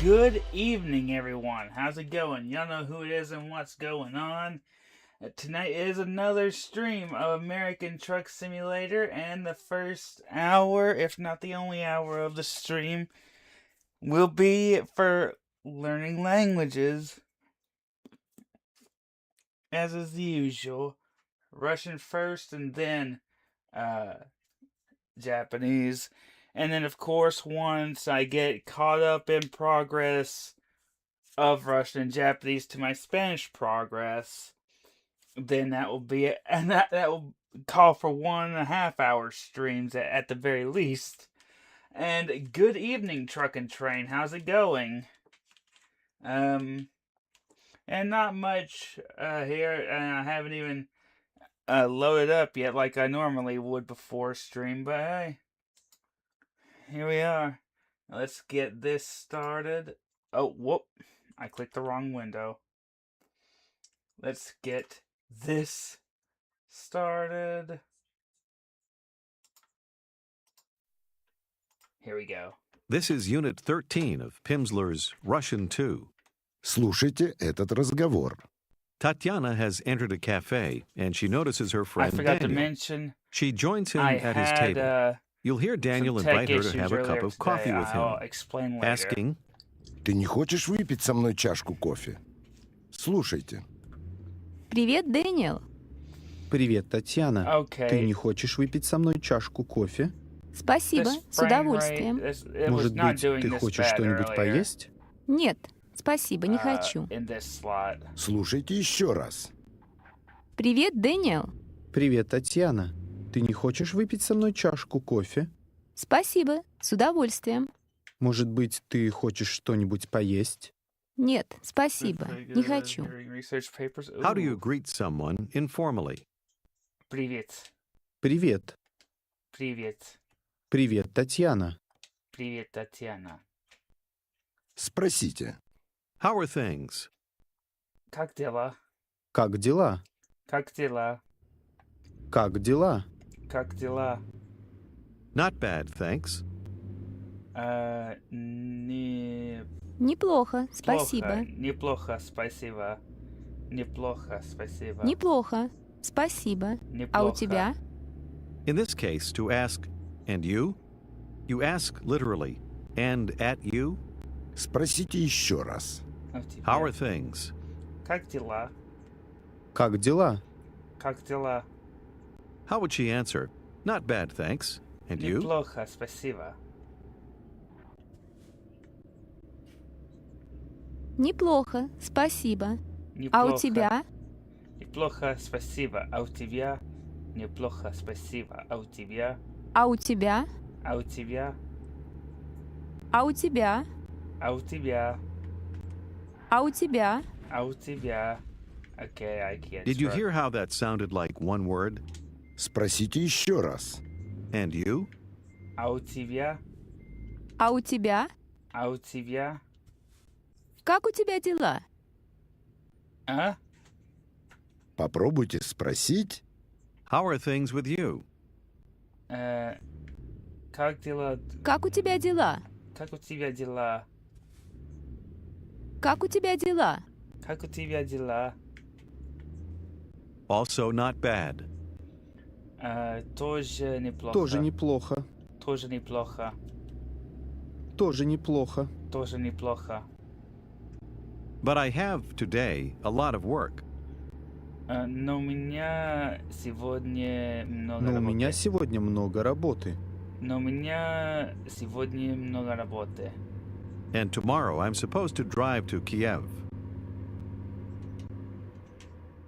Good evening, everyone. How's it going? Y'all know who it is and what's going on. Tonight is another stream of American Truck Simulator, and the first hour, if not the only hour of the stream, will be for learning languages, as is usual. Russian first, and then Japanese. And then, of course, once I get caught up in progress of Russian and Japanese to my Spanish progress, then that will be it. And that will call for 1.5 hour streams at the very least. And good evening, Truck and Train. How's it going? And not much here. And I haven't even loaded up yet like I normally would before stream, but hey. Here we are. Let's get this started. Oh, whoop. I clicked the wrong window. Let's get this started. Here we go. This is Unit 13 of Pimsleur's Russian 2. Слушайте этот разговор. Tatiana has entered a cafe, and she notices her friend I forgot Daniel. to mention She joins him I at his had table. You'll hear Daniel some tech invite her to issues have a cup earlier of coffee today. with I'll him, explain later. asking, Ты не хочешь выпить со мной чашку кофе? Слушайте. Привет, Дэниел. Привет, Татьяна. Okay. Ты не хочешь выпить со мной чашку кофе? Спасибо, This с frame удовольствием. rate, it was Может not быть, doing ты this хочешь bad что-нибудь earlier, поесть? Нет, спасибо, не хочу. in this slot. Слушайте еще раз. Привет, Дэниел. Привет, Татьяна. Ты не хочешь выпить со мной чашку кофе? Спасибо, с удовольствием. Может быть, ты хочешь что-нибудь поесть? Нет, спасибо, не хочу. how do you greet someone informally? Привет. Привет. Привет. Привет, Татьяна. Привет, Татьяна. Спросите. How are things? Как дела? Как дела? Как дела? Как дела? Как дела? Not bad, thanks. Неплохо, спасибо. Неплохо, спасибо. Неплохо, спасибо. Неплохо, спасибо. А у тебя? In this case, to ask, and you? You ask literally, and at you? Спросите еще раз. А у тебя? How are things? Как дела? Как дела? Как дела? How would she answer? Not bad, thanks. And you? Неплохо, спасибо. Неплохо, спасибо. А у Неплохо. тебя? Неплохо, спасибо. А у тебя? Неплохо, спасибо. А у тебя? А у тебя? А у тебя? А у тебя? А у тебя? А у тебя? А у тебя? Okay, I can't. Did you start. hear how that sounded like one word? Спросите еще раз. And you? А у тебя? А у тебя? А у тебя? Как у тебя дела? А? Попробуйте спросить. How are things with you? Как дела? Как у тебя дела? Как у тебя дела? Как у тебя дела? Как у тебя дела? Also not bad. Тоже неплохо. Тоже неплохо. Тоже неплохо. Тоже неплохо. Тоже неплохо. But I have today a lot of work. Но у меня сегодня много Но у работы. меня сегодня много работы. Но у меня сегодня много работы. And tomorrow I'm supposed to drive to Kiev.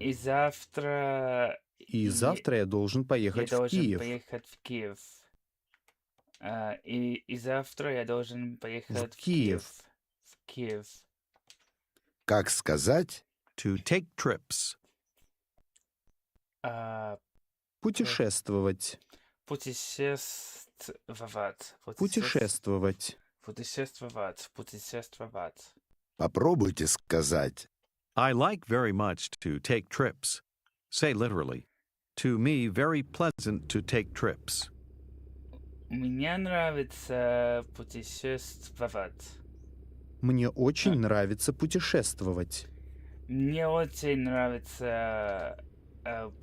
И завтра... И завтра я должен я поехать в должен Киев. поехать в Киев. И завтра я должен поехать в Киев. В Киев. Как сказать? To take trips. Путешествовать. Путешествовать. Путешествовать. Путешествовать. Путешествовать. Попробуйте сказать. I like very much to take trips. Say literally. To me, very pleasant to take trips. Мне нравится путешествовать. Мне очень нравится путешествовать. Мне очень нравится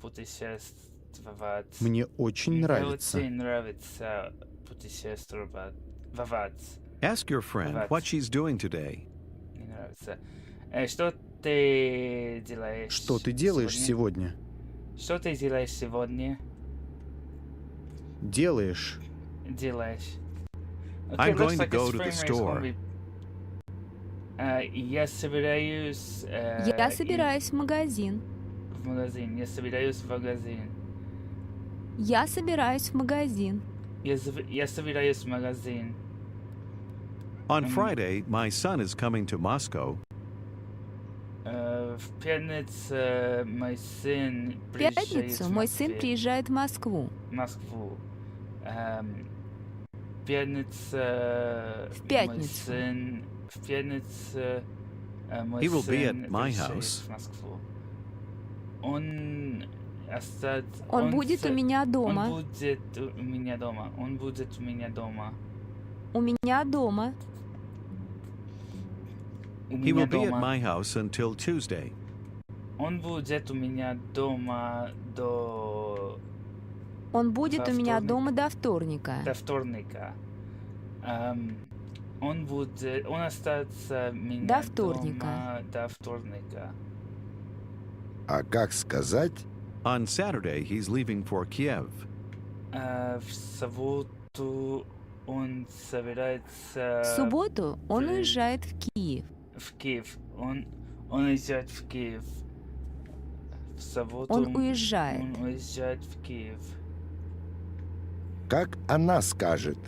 путешествовать. Мне очень Мне нравится. очень нравится путешествовать. Ask your friend what she's doing today. Мне нравится. Что ты делаешь? Что ты делаешь сегодня? Что ты делаешь сегодня? Делаешь. Делаешь. I'm looks going to like go his to the frame rate's gonna store. be- Я собираюсь Я собираюсь в магазин. в магазин. Я собираюсь в магазин. Я собираюсь в магазин. Я собираюсь в магазин. On Friday, my son is coming to Moscow. В пятницу мой сын В приезжает пятницу в мой сын Москве. приезжает в Москву. Москву. Пятница. В пятницу. В пятницу мой He will be сын at my приезжает house. в Москву. Он Он будет у меня Он дома. будет у меня дома. Он будет у меня дома. У меня дома. У He меня will be at дома. my house until Tuesday. Он будет у меня дома Он будет Во у меня вторник. дома до вторника. до вторника. Он остается у меня До вторника. дома до вторника. А как сказать? On Saturday, he's leaving for Kiev. В субботу он собирается В субботу он ты- уезжает в Киев. в Киев. Он уезжает в Киев. В субботу Он уезжает. Он уезжает в Киев. Как она скажет?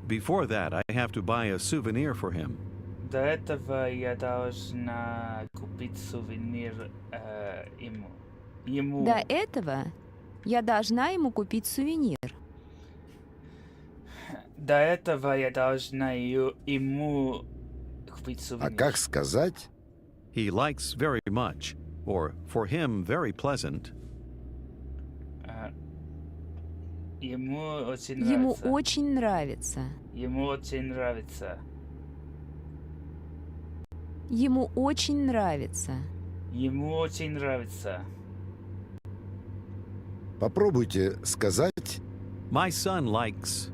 Before that, I have to buy a souvenir for him. До этого я должна купить сувенир ему. До этого я должна ему купить сувенир. До этого я должна ему купить А сувенир. как сказать? He likes very much, or for him, very pleasant. Ему очень Ему нравится. очень нравится. Ему очень нравится. Ему очень нравится. Ему очень нравится. Попробуйте сказать. My son likes.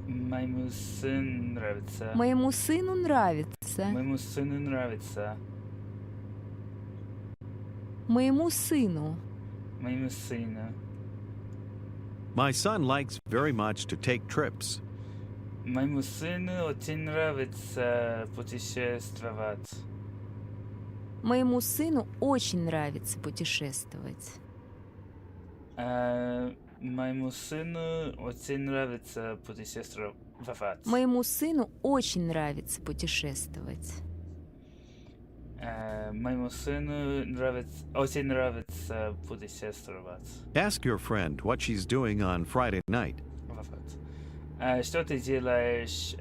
Моему сыну нравится. Моему сыну нравится. Моему сыну нравится. Моему сыну. Моему сыну. My son likes very much to take trips. Моему сыну очень нравится путешествовать. Моему сыну очень нравится путешествовать. Моему сыну очень нравится путешествовать. Моему сыну очень нравится путешествовать. Моему сыну очень нравится путешествовать. Ask your friend what she's doing on Friday night. Что ты делаешь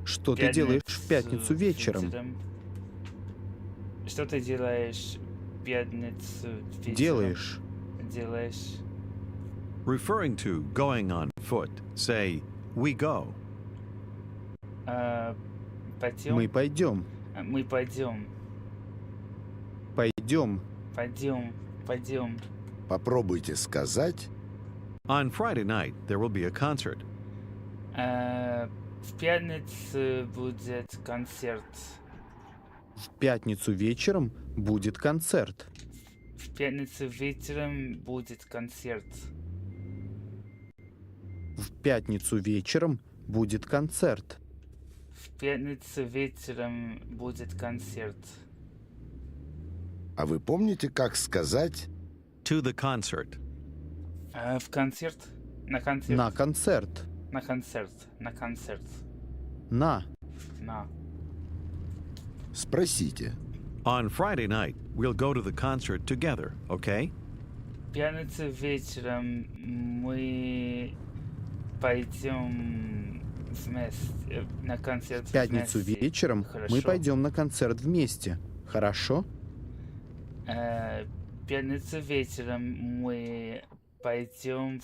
Что ты делаешь в пятницу вечером? Что ты делаешь в пятницу вечером? Делаешь. Referring to going on foot, say, we go. Пойдем? Мы пойдем. Мы пойдем. Пойдем. Попробуйте сказать. On Friday night, there will be a concert. В пятницу будет концерт. В пятницу вечером будет концерт. В пятницу вечером будет концерт. В пятницу вечером будет концерт. В пятницу вечером будет концерт. А вы помните, как сказать? To the concert. В концерт? На концерт. На концерт. На концерт. На концерт. На. На. Спросите. On Friday night, we'll go to the concert together, okay? В пятницу вечером мы пойдем вместе на концерт. В пятницу вместе. вечером Хорошо. мы пойдем на концерт вместе. Хорошо? В пятницу вечером мы пойдем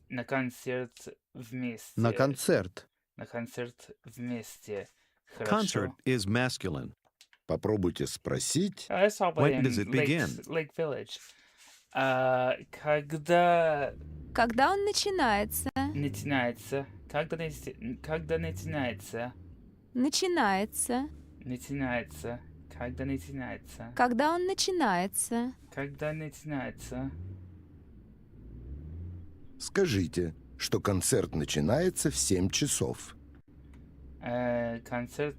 на концерт вместе. На концерт. На концерт вместе. Хорошо. Concert is masculine. Попробуйте спросить. That's probably When does in it begin? Lake Village. Когда Когда он начинается? начинается? Когда начинается? Начинается. Начинается. Когда начинается? Когда он начинается? Когда начинается? Скажите, что концерт начинается в 7 часов. Концерт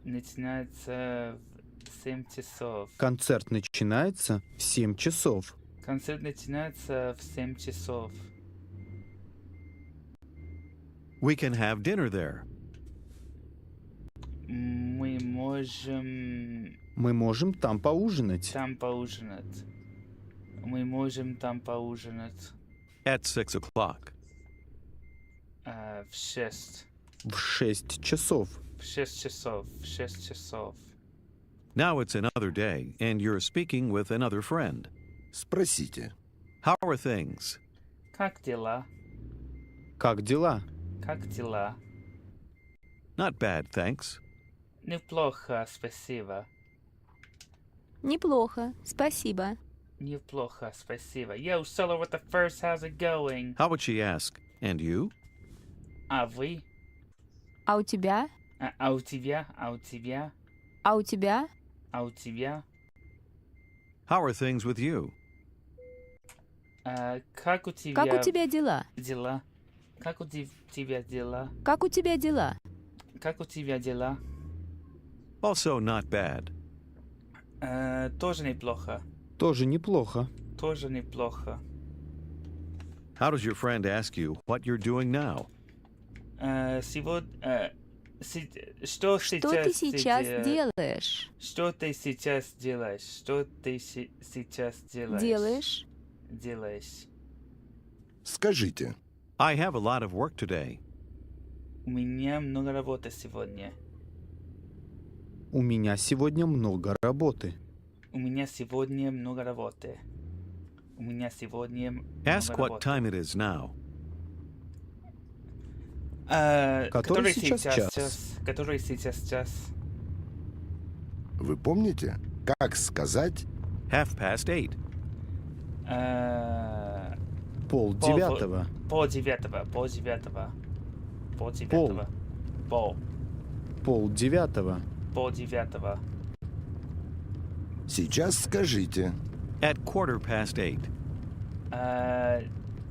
начинается в 7 часов. Концерт начинается в 7 часов. Концерт начинается в 7 часов. We can have dinner there. Мы можем Мы можем там поужинать. там поужинать. Мы можем там поужинать. At 6 o'clock. В 6. В 6 часов. В 6 часов. В 6 часов. Now it's another day, and you're speaking with another friend. Спросите. How are things? Как дела? Как дела? Как дела? Not bad, thanks. Неплохо, спасибо. Неплохо, спасибо. Неплохо, спасибо. Yo, Solo with the first, how's it going? How would she ask? And you? А вы? А у тебя? А у тебя? А у тебя? А у тебя? А у тебя? How are things with you? Как у тебя Как у тебя дела? дела? Как у тебя дела? Как у тебя дела? Как у тебя дела? Also not bad. Тоже неплохо. Тоже неплохо. Тоже неплохо. How does your friend ask you what you're doing now? Сегодня... Что Что ты сейчас делаешь? Что ты сейчас делаешь? Что ты сейчас делаешь? Делаешь. Скажите. I have a lot of work today. У меня много работы сегодня. У меня сегодня много работы. У меня сегодня много работы. У меня сегодня много Ask what работы. time it is now. Который сейчас час? Который сейчас час? Вы помните, как сказать 8:30. Полдевятого. Полдевятого. Полдевятого. Полдевятого. Полдевятого. Полдевятого. сейчас скажите. At 8:15.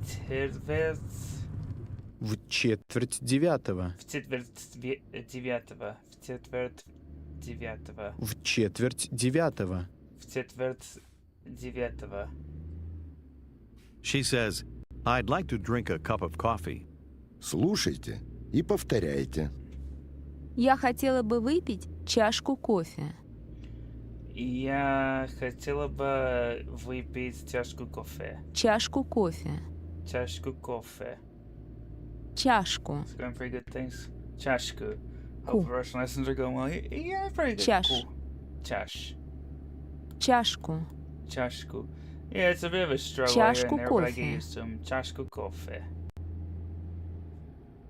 Четверть В четверть девятого. девятого. В четверть девятого. В четверть девятого. В четверть девятого. She says, I'd like to drink a cup of coffee. Слушайте и повторяйте. Я хотела бы выпить чашку кофе. Я хотела бы выпить чашку кофе. Чашку кофе. Чашку кофе. Чашку. It's going pretty good, thanks. Чашку. Cool. Hope the Russian lessons are going well. Yeah, pretty good. Чаш. Cool. Чаш. Чашку. Чашку. Yeah, it's a bit of a struggle Чашку here and there, but I кофе. get used to them. Чашку кофе.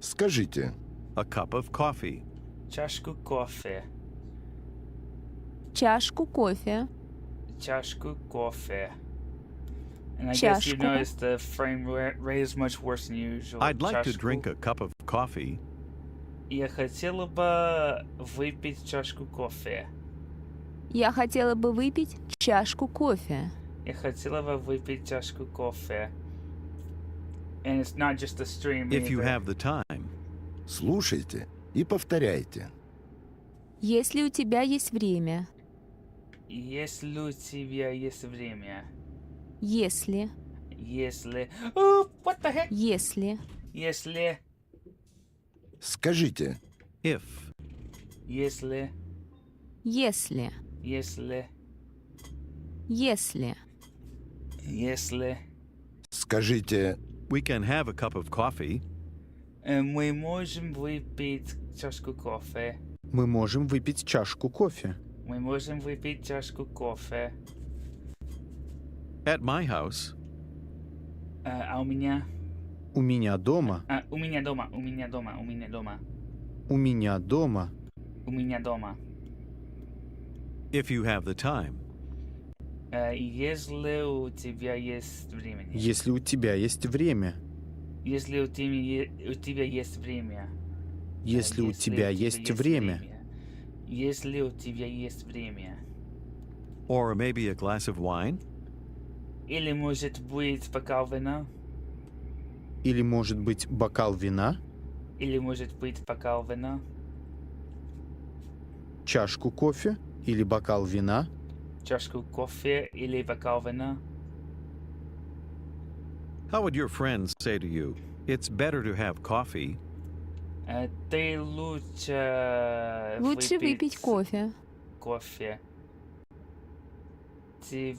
Скажите. A cup of coffee. Чашку кофе. Чашку кофе. Чашку кофе. And I guess you Чашку. noticed the frame rate is much worse than usual. I'd like to Чашку. drink a cup of coffee. Я хотела бы выпить чашку кофе. Я хотела бы выпить чашку кофе. Я хотела бы выпить чашку кофе. And it's not just a stream If you either. have the time. Слушайте и повторяйте. Если у тебя есть время. Если у тебя есть время. Если. Если... Oh, what the heck? Если. Если... Скажите. If. Если... Если. Если... Если. Если... Скажите. We can have a cup of coffee. Мы можем выпить чашку кофе. Мы можем выпить чашку кофе. Мы можем выпить чашку кофе. At my house. А у меня... У меня дома. У меня дома. У меня дома. У меня дома. У меня дома. У меня дома. If you have the time. Если у тебя есть времени. Если у тебя есть время. Если у тебя есть время. Если у тебя есть время. Если у тебя есть время. Or maybe a glass of wine. Или может быть бокал вина. Или, может быть, бокал вина. Или может быть бокал вина. Чашку кофе или бокал вина. Чашку кофе или бокал вина. How would your friends say to you, it's better to have coffee? Ты лучше Выпить кофе. кофе.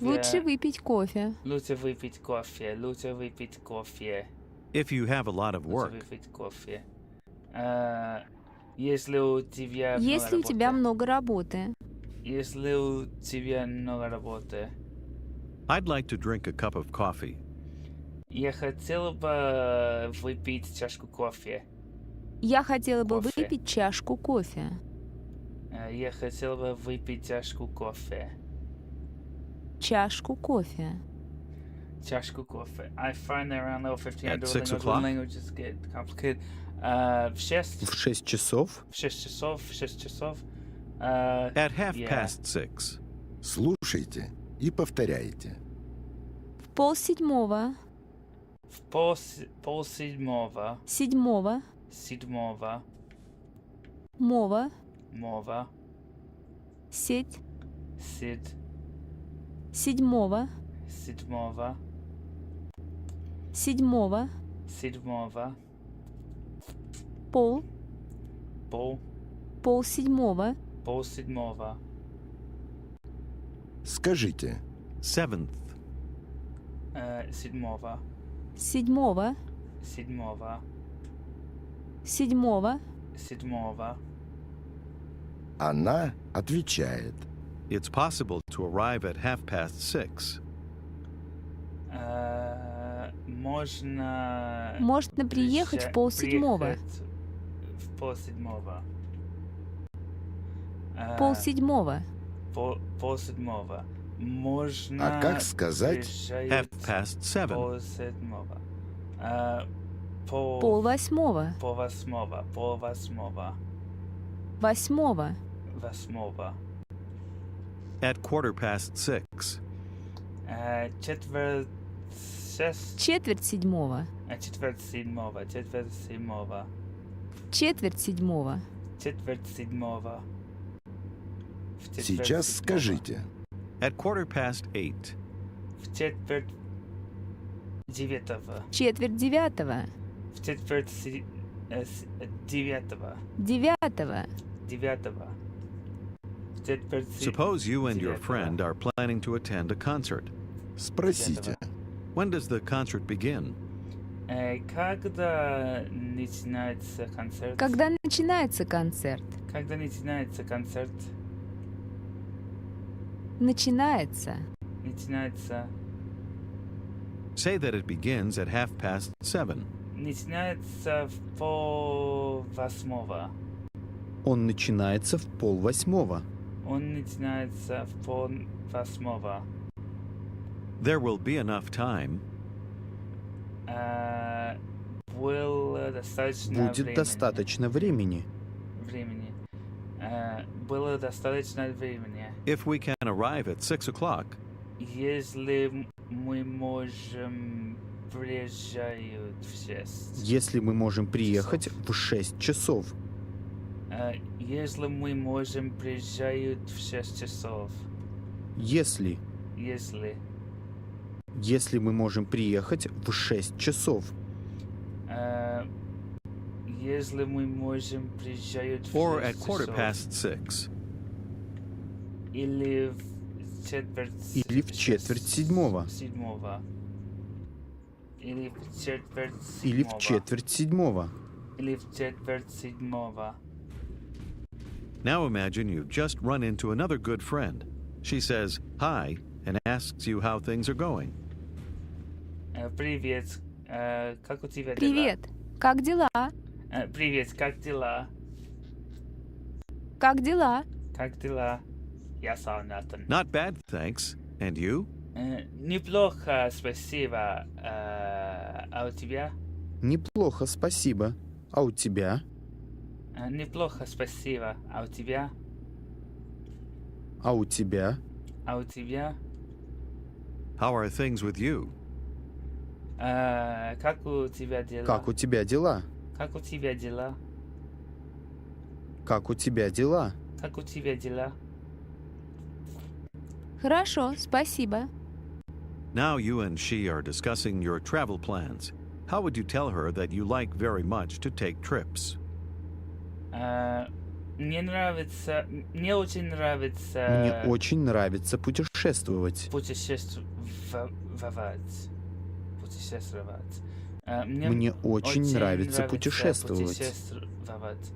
Лучше выпить кофе. Лучше выпить кофе. Лучше выпить кофе. If you have a lot of Лучше work. выпить кофе. Если у тебя Если у тебя много много работы. Если у тебя много работы. I'd like to drink a cup of coffee. Я хотел бы выпить чашку кофе. Я хотела бы Кофе. выпить чашку кофе. Я хотел бы выпить чашку кофе. Чашку кофе. Чашку кофе. I find that around level 15 At Duolingo, 6 o'clock? languages get complicated. В 6. В 6 часов. В 6 часов. В 6 часов. At half Yeah. past 6. Слушайте и повторяйте. В 6:30. В пол седьмого. 7. Седьмого. Мова. Мова. Сеть. Сид. 7. Седьмого. 7. Седьмого. Пол. Пол 7:30. пол седьмого. Скажите. 7th. Седьмого. 7. Седьмого. 7. Седьмого. Она отвечает. It's possible to arrive at half past 6. Можно приехать в 6:30. приехать в пол седьмого. 6:30. Пол седьмого. Можно А как сказать приезжать Half past 7. пол седьмого. Пол Пол 8. восьмого. Пол восьмого. 8. Восьмого. At quarter past 6. Четверть шесть. Четверть 7. Четверть седьмого. Четверть седьмого. Четверть 7. Четверть седьмого. В четверть Сейчас седьмого. скажите. At quarter past 8. В четверть девятого. Четверть 9. В четверть девятого. 9. Девятого. В четверть Suppose you and your девятого. friend are planning to attend a concert. Спросите. When does the concert begin? Когда начинается концерт? Когда начинается концерт? Когда начинается концерт? Начинается. Начинается. Say that it begins at half past 7. Начинается в пол восьмого. Он начинается в 7:30. Он начинается в пол восьмого. There will be enough time. Было достаточно Будет времени. достаточно времени. Времени. Было достаточно времени. If we can arrive at 6 o'clock, Если мы можем приезжать в 6. Если мы можем приехать в 6 часов. Если мы можем приезжать в 6 часов. Если. Если Мы можем приехать в 6 часов. если мы можем приезжать в or 6 at quarter часов. past 6. Или в четверть Или в четверть седьмого. седьмого. Или в четверть Или седьмого. в четверть 7. Или в четверть седьмого. Now imagine you've just run into another good friend. She says hi and asks you how things are going. Привет. Как у тебя дела? Привет. Как дела? Привет, как дела? Как дела? Как дела? Я saw nothing. Not bad, thanks. And you? Неплохо, спасибо. А у тебя? Неплохо, спасибо. А у тебя? Неплохо, спасибо. А у тебя? А у тебя? А у тебя? How are things with you? Как у тебя дела? Как у тебя дела? Как у тебя дела? Как у тебя дела? Как у тебя дела? Хорошо, спасибо. Now you and she are discussing your travel plans. How would you tell her that you like very much to take trips? Мне нравится... Мне очень нравится... Мне очень нравится путешествовать. Путешествовать. Путешествовать. Мне очень нравится путешествовать. путешествовать.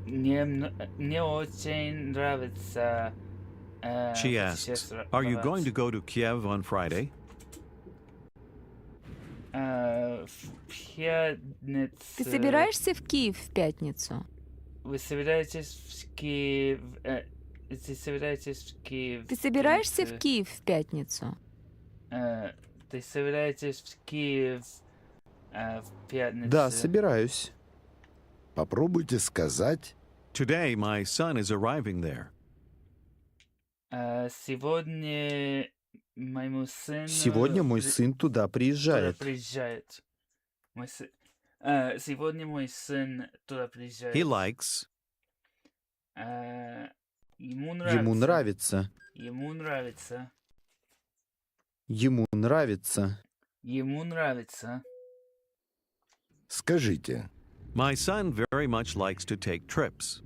Мне очень нравится She asks, Are you going to go to Kiev on Friday? В пятницу... Ты собираешься в Киев в пятницу? Вы собираетесь в Киев... Ты собираетесь в Киев... Ты собираешься в Киев в пятницу? Ты собираетесь в Киев в пятницу? Да, собираюсь. Попробуйте сказать Today my son is arriving there. Сегодня моему сыну... Сегодня мой сын туда приезжает. приезжает. Сегодня мой сын туда приезжает. He likes Ему нравится. Ему нравится. Ему нравится. Ему нравится. Ему нравится. «Скажите, My son very much likes to take trips.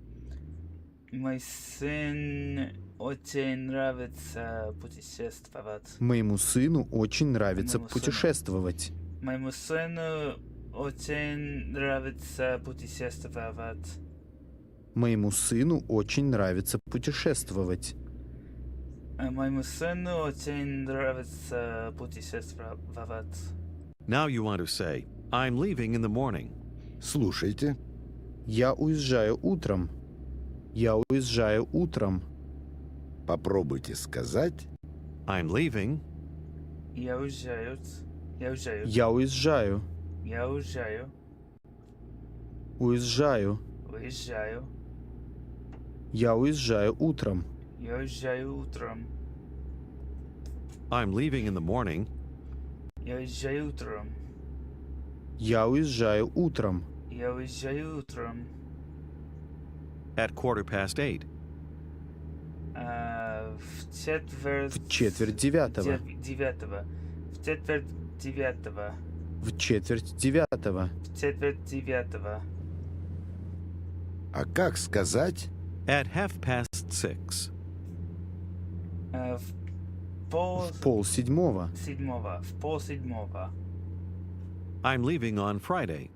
Мой сын очень нравится путешествовать. Моему сыну очень нравится Моему сыну. путешествовать. Моему сыну очень нравится путешествовать. Моему сыну очень нравится путешествовать. Моему сыну очень нравится путешествовать. Now you want to say, I'm leaving in the morning. слушайте, Я уезжаю утром. Я уезжаю утром. попробуйте сказать I'm leaving Я уезжаю. Я уезжаю. Я уезжаю. Я уезжаю. Уезжаю. Уезжаю. Я уезжаю утром. Я уезжаю утром. I'm leaving in the morning. Я уезжаю утром. Я уезжаю утром. Я уезжаю утром. At 8:15. В четверть... В четверть девятого. Девятого. В четверть девятого. В четверть девятого. В четверть девятого. «А как сказать?» At 6:30. В пол... В полседьмого. седьмого. В пол седьмого. I'm leaving on Friday.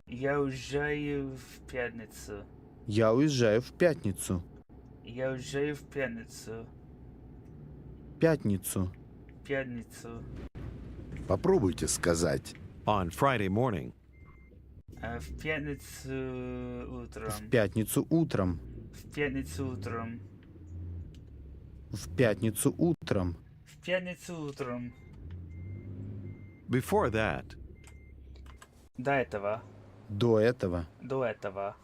Я уезжаю в пятницу. Я уезжаю в пятницу. Я уезжаю в пятницу. Пятницу. Пятницу. Попробуйте сказать On Friday morning. В пятницу утром. В пятницу утром. В пятницу утром. В пятницу утром. В пятницу утром. Before that, До этого. До этого. До этого.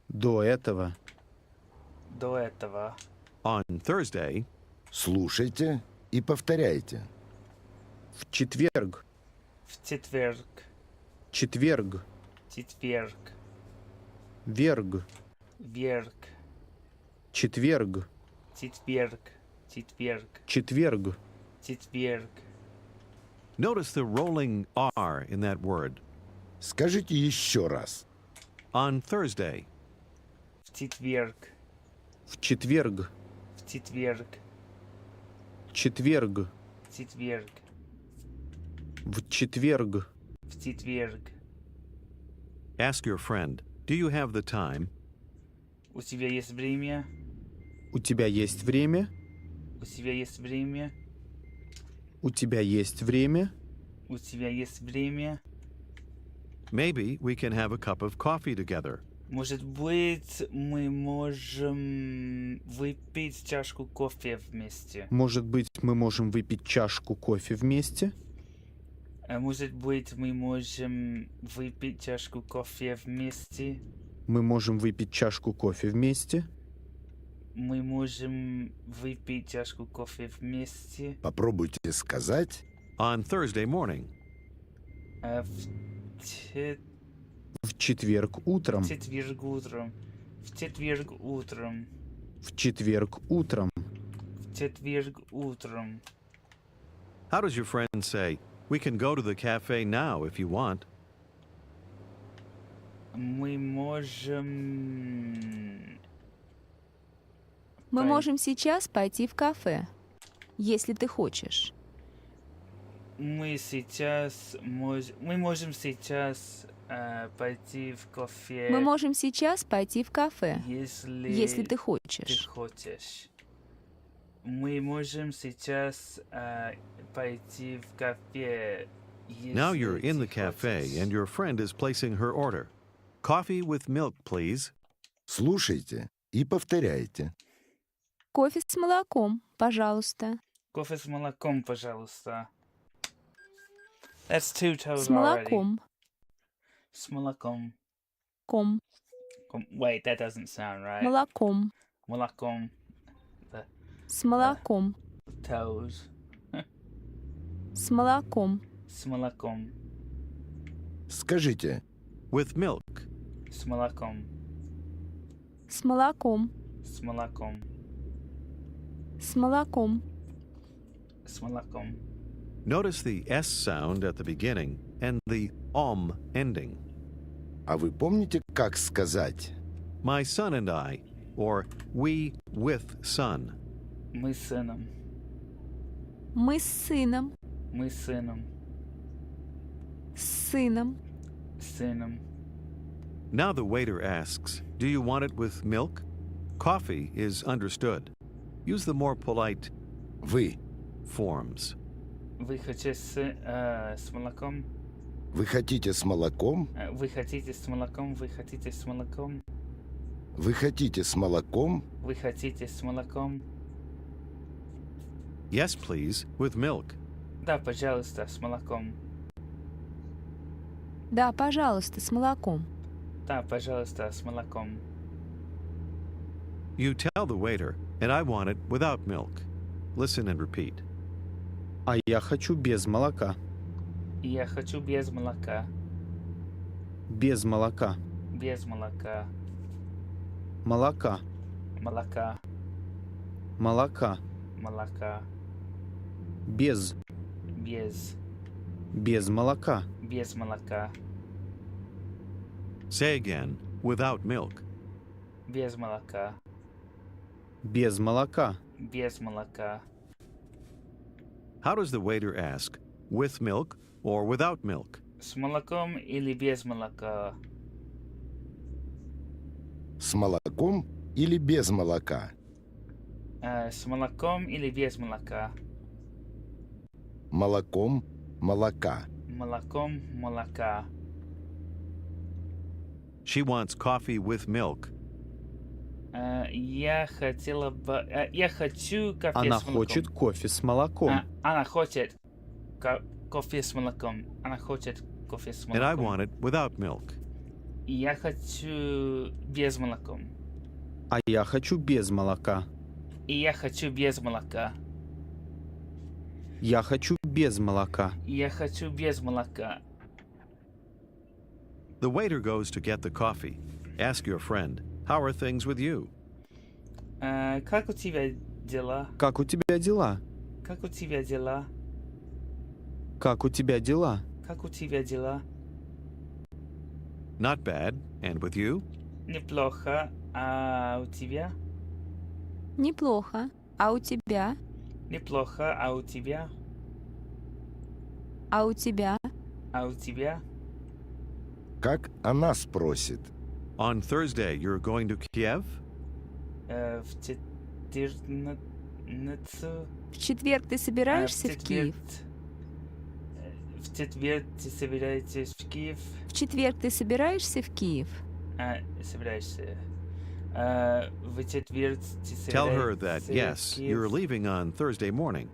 До этого. До этого. on Thursday, «Слушайте и повторяйте». В четверг. В четверг. Четверг. Четверг. Верг. Верг. Четверг. Четверг. Четверг. Четверг. Четверг. notice the rolling R in that word. Скажите еще раз. On Thursday, В четверг. В четверг. В четверг. Четверг. Четверг. В четверг. В четверг. ask your friend, do you have the time? У тебя есть время? У тебя есть время? У тебя есть время? У тебя есть время? У тебя есть время? Maybe we can have a cup of coffee together. Может быть, мы можем выпить чашку кофе вместе? Может быть, мы можем выпить чашку кофе вместе? Может быть, мы можем выпить чашку кофе вместе? Мы можем выпить чашку кофе вместе? Мы можем выпить чашку кофе вместе? Попробуйте сказать On Thursday morning. В В четверг утром. четверг утром. В четверг утром. В четверг утром. В четверг утром. How does your friend say, "We can go to the cafe now if you want"? Мы можем... Мы Пой- можем сейчас пойти в кафе, если ты хочешь. Мы можем сейчас пойти в кафе, Мы можем сейчас пойти в кафе, если ты ты хочешь. хочешь. Мы можем сейчас пойти в кафе, Now если you're in ты the cafe хочешь. and your friend is placing her order. Coffee with milk, please. слушайте и повторяйте. Кофе с молоком, пожалуйста. Кофе с молоком, пожалуйста. That's two toes С already. молоком. С молоком. Ком. Wait, that doesn't sound right. Молоком. Молоком. С молоком. Toes. С молоком. С молоком. Скажите, With milk. С молоком. С молоком. С молоком. С молоком. С молоком. Notice the S sound at the beginning and the ending. а вы помните, как сказать? My son and I, or we with son. Мы с сыном. Мы с сыном. Мы с сыном. С сыном. С сыном. Now the waiter asks, "Do you want it with milk?" Coffee is understood. Use the more polite Вы. forms. Вы хотите с молоком? Вы хотите с молоком? Вы хотите с молоком? Вы хотите с молоком? Вы хотите с молоком? Вы хотите с молоком? Yes, please, with milk. Да, пожалуйста, с молоком. Да, пожалуйста, с молоком. Да, пожалуйста, с молоком. You tell the waiter, and I want it without milk. Listen and repeat. А я хочу без молока. И я хочу без молока. Без молока. Без молока. Молока. Молока. Молока. Молока. Без. Без. Без молока. Без молока. Say again, without milk. Без молока. Без молока. Без молока. How does the waiter ask, with milk or without milk? С молоком или без молока? С молоком или без молока? С молоком или без молока? Молоком, молока. Молоком, молока. She wants coffee with milk. Я хотела бы... Я хочу кофе Она с молоком. хочет кофе с молоком. Она хочет кофе с молоком. Она хочет кофе с And I молоком. want it without milk. И я хочу без молоком. А я хочу без молока. И я хочу без молока. Я хочу без молока. И я хочу без молока. The waiter goes to get the coffee. Ask your friend, "How are things with you?" Как у тебя дела? Как у тебя дела? Как у тебя дела? Как у тебя дела? Как у тебя дела? Not bad. And with you? Неплохо. А у тебя? Неплохо. А у тебя? Неплохо. А у тебя? А у тебя? А у тебя? Как она спросит? On Thursday, you're going to Kiev? В четверг... В четверг ты собираешься в Киев? В четверг ты собираетесь в Киев? В четверг ты собираешься в Киев? Собираешься. В четверг ты Tell her that, собираешься в yes, you're Киев? leaving on Thursday morning.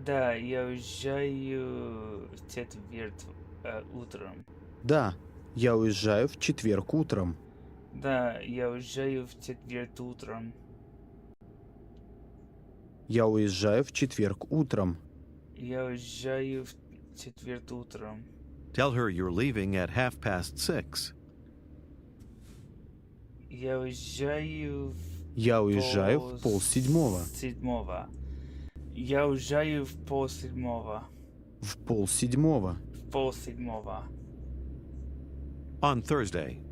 Да, я уезжаю в четверг утром. Да, я уезжаю в четверг утром. Да, я уезжаю в четверг утром. Я уезжаю в четверг утром. Я уезжаю в четверг утром. Tell her you're leaving at 6:30. Я уезжаю Я уезжаю в полседьмого. седьмого. Я уезжаю в полседьмого. В полседьмого. В полседьмого. On Thursday.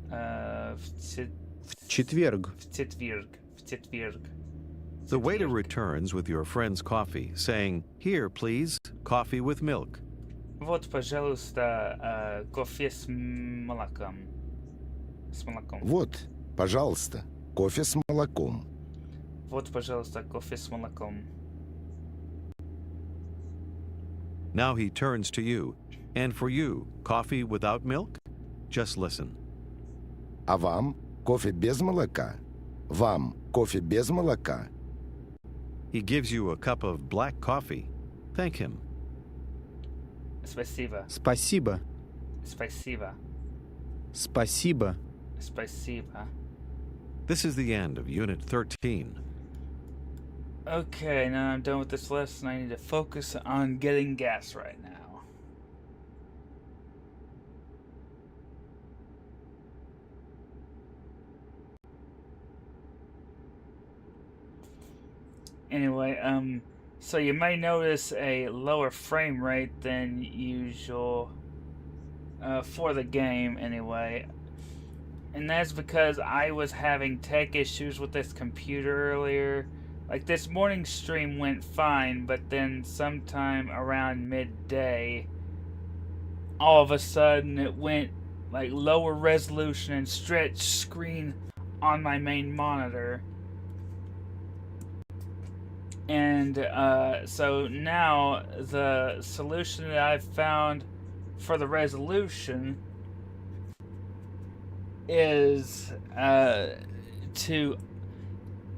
В четверг. В четверг. В четверг. The waiter returns with your friend's coffee, saying, "Here, please, coffee with milk." Вот, пожалуйста, кофе с молоком. С молоком. Вот, пожалуйста, кофе с молоком. Вот, пожалуйста, кофе с молоком. Now he turns to you. And for you, coffee without milk? Just listen. А вам кофе без молока? Вам кофе без молока? He gives you a cup of black coffee. Thank him. Спасибо. Спасибо. Спасибо. Спасибо. Спасибо. This is the end of Unit 13. Okay, now I'm done with this lesson. I need to focus on getting gas right now. Anyway, so you may notice a lower frame rate than usual for the game anyway. And that's because I was having tech issues with this computer earlier. Like, this morning's stream went fine, but then sometime around midday, all of a sudden it went like lower resolution and stretched screen on my main monitor. And so now the solution that I've found for the resolution is to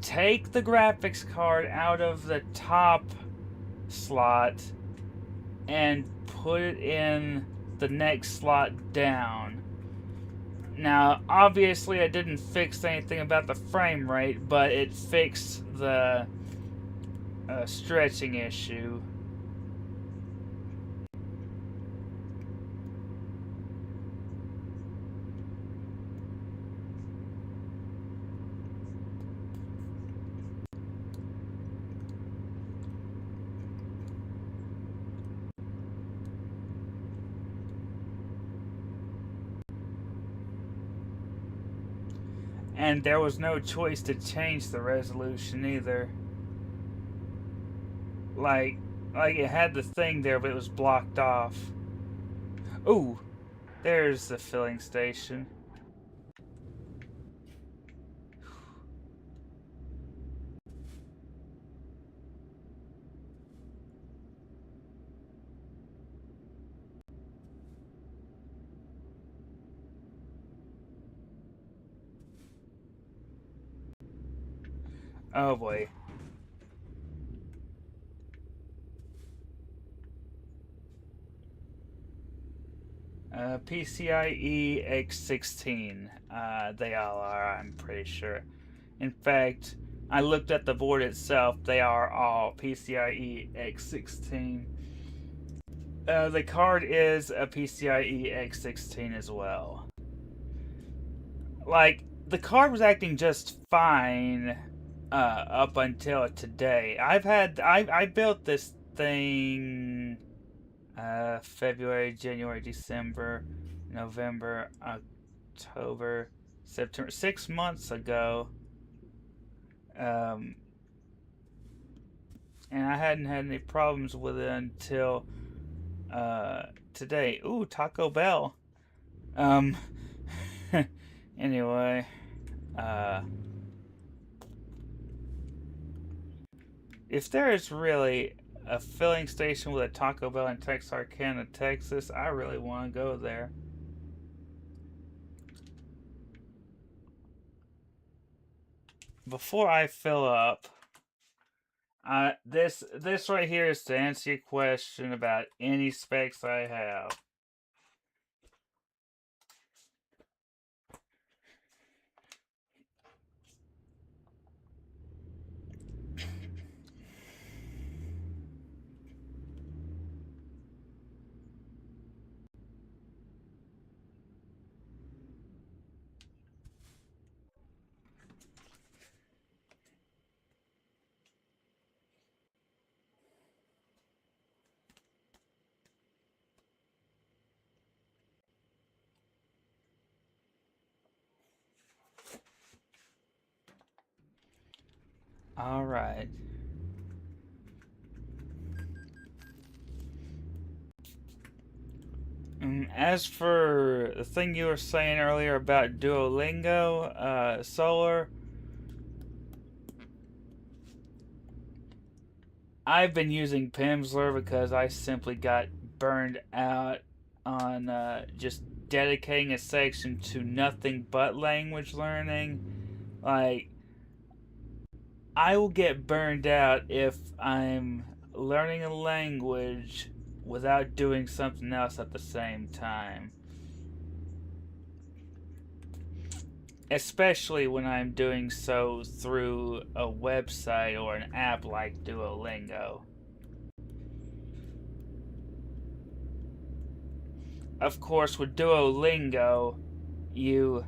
take the graphics card out of the top slot and put it in the next slot down. Now, obviously I didn't fix anything about the frame rate, but it fixed the stretching issue. And there was no choice to change the resolution either. Like it had the thing there, but it was blocked off. Ooh, there's the filling station. Oh boy. PCIe X16. They all are, I'm pretty sure. In fact, I looked at the board itself. They are all PCIe X16. The card is a PCIe X16 as well. Like, the card was acting just fine up until today. I built this thing February, January, December, November, October, September, 6 months ago. And I hadn't had any problems with it until today. Ooh, Taco Bell. Anyway, if there is really a filling station with a Taco Bell in Texarkana, Texas, I really want to go there. before I fill up, this right here is to answer your question about any specs I have. All right. As for the thing you were saying earlier about Duolingo, Solar, I've been using Pimsleur because I simply got burned out on just dedicating a section to nothing but language learning. Like, I will get burned out if I'm learning a language without doing something else at the same time. Especially when I'm doing so through a website or an app like Duolingo. Of course, with Duolingo, you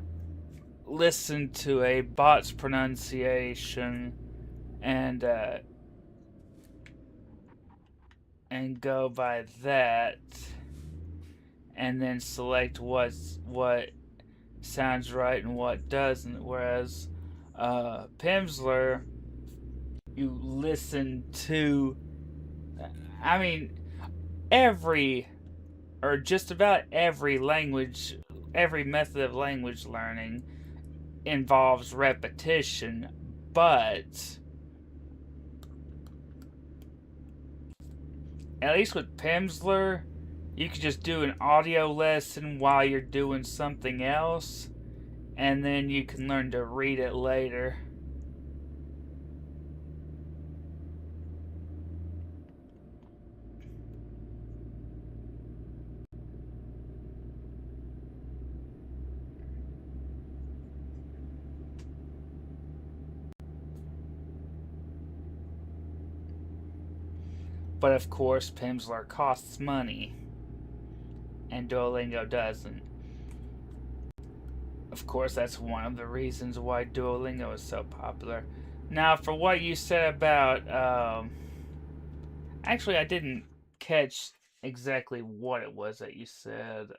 listen to a bot's pronunciation and go by that, and then select what sounds right and what doesn't. Whereas Pimsleur, you listen to, I mean, every or just about every language, every method of language learning involves repetition, but at least with Pimsleur, you can just do an audio lesson while you're doing something else, and then you can learn to read it later. But of course, Pimsleur costs money, and Duolingo doesn't. Of course, that's one of the reasons why Duolingo is so popular. Now, for what you said about, actually, I didn't catch exactly what it was that you said.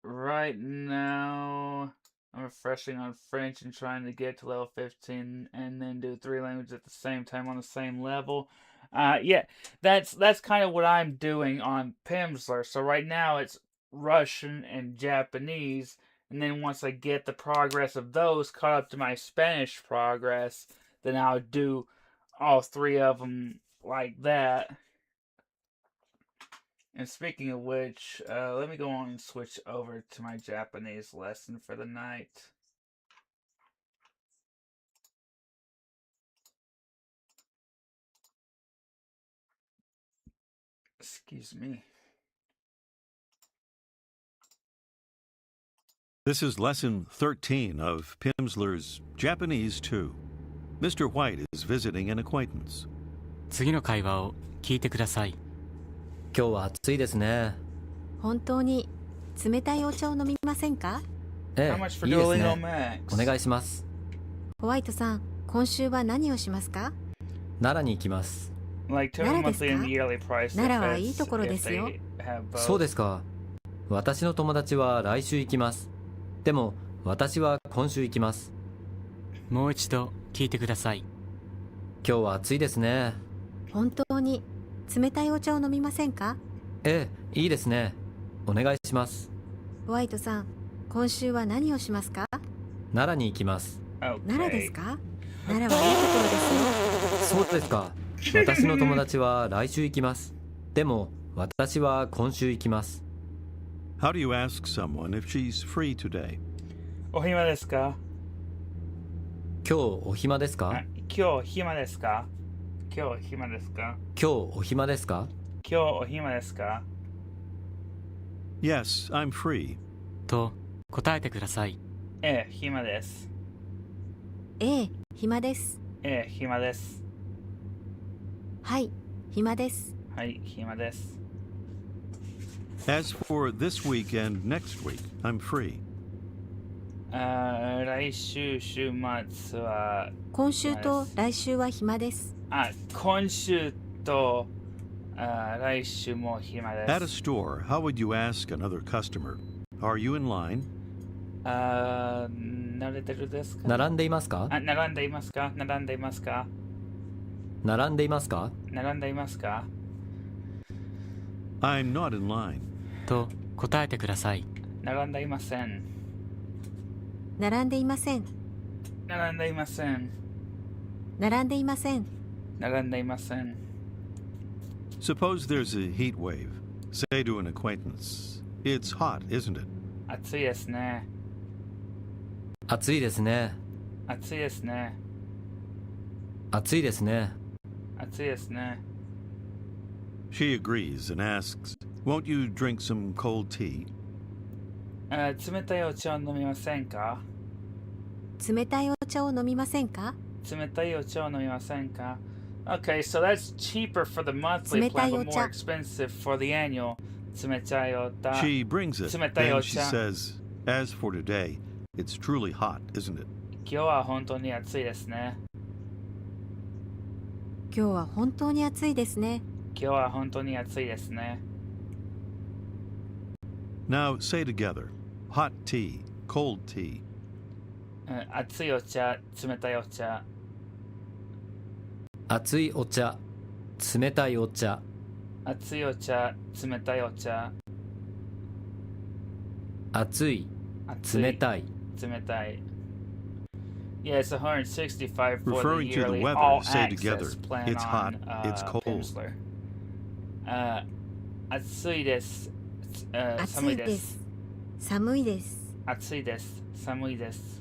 Right now, I'm refreshing on French and trying to get to level 15 and then do 3 languages at the same time on the same level. Yeah, that's kind of what I'm doing on Pimsleur. So right now it's Russian and Japanese, and then once I get the progress of those caught up to my Spanish progress, then I'll do all 3 of them like that. And speaking of which, let me go on and switch over to my Japanese lesson for the night. Excuse me. This is lesson 13 of Pimsleur's Japanese 2. Mr. White is visiting an acquaintance. 次の会話を聞いてください。今日は暑いですね。本当に冷たいお茶を飲みませんか？え How え、 much for いいです Duolingo ね。 Max? お願いします。ホワイトさん、今週は何をしますか？奈良に行きます。 Like tell me monthly and yearly price. 奈良はいいところですよ。そうですか。私の友達は来週行きます。でも私は今週行きます。もう一度聞いてください。今日は暑いですね。本当に冷たいお茶を飲みませんか？ええ、いいですね。お願いします。ホワイトさん、今週は何をしますか？奈良に行きます。奈良ですか？奈良はいいところですよ。そうですか。私の友達は来週行きます。でも私は今週行きます。 How do you ask someone if she's free today? お暇ですか？今日お暇ですか？今日暇ですか？今日暇ですか？今日お暇ですか？今日お暇ですか？ Yes, I'm free. と答えてください。ええ、暇です。ええ、暇です。ええ、暇です。はい、暇です。はい、暇です。As for this week and next week, I'm free. 来週、週末は、今週と来週は暇です。今週と来週も暇です。 At a store, how would you ask another customer? Are you in line? 慣れてるですか？並んでいますか？並んでいますか？並んでいますか？並んでいますか？並んでいますか？ I'm not in line. と答えてください。並んでいません。並んでいません。並んでいません。並んでいません。並んでいません。 Suppose there's a heat wave. Say to an acquaintance, it's hot, isn't it? 暑いですね。暑いですね。暑いですね。暑いですね。暑いですね。 She agrees and asks, won't you drink some cold tea? 冷たいお茶を飲みませんか？冷たいお茶を飲みませんか？冷たいお茶を飲みませんか？ Okay, so that's cheaper for the monthly 冷た plan, い but お more 茶。 expensive for the annual. 冷たいお茶。 She brings it. 冷たいお Then she 茶。 says, as for today, it's truly hot, isn't it? 今日は本当に暑いですね。今日は本当に暑いですね。今日は本当に暑いですね。 Now say together, hot tea, cold tea. 熱いお茶、冷たいお茶。熱いお茶、冷たいお茶。熱いお茶、冷たいお茶。熱い、熱い冷たい。冷たい。Yeah, it's 165 for the Referring to the yearly weather, all say access together, plan it's hot, on it's cold. Pimsleur. 暑いです。暑寒いで。いですす。寒いです。暑いです。寒いです。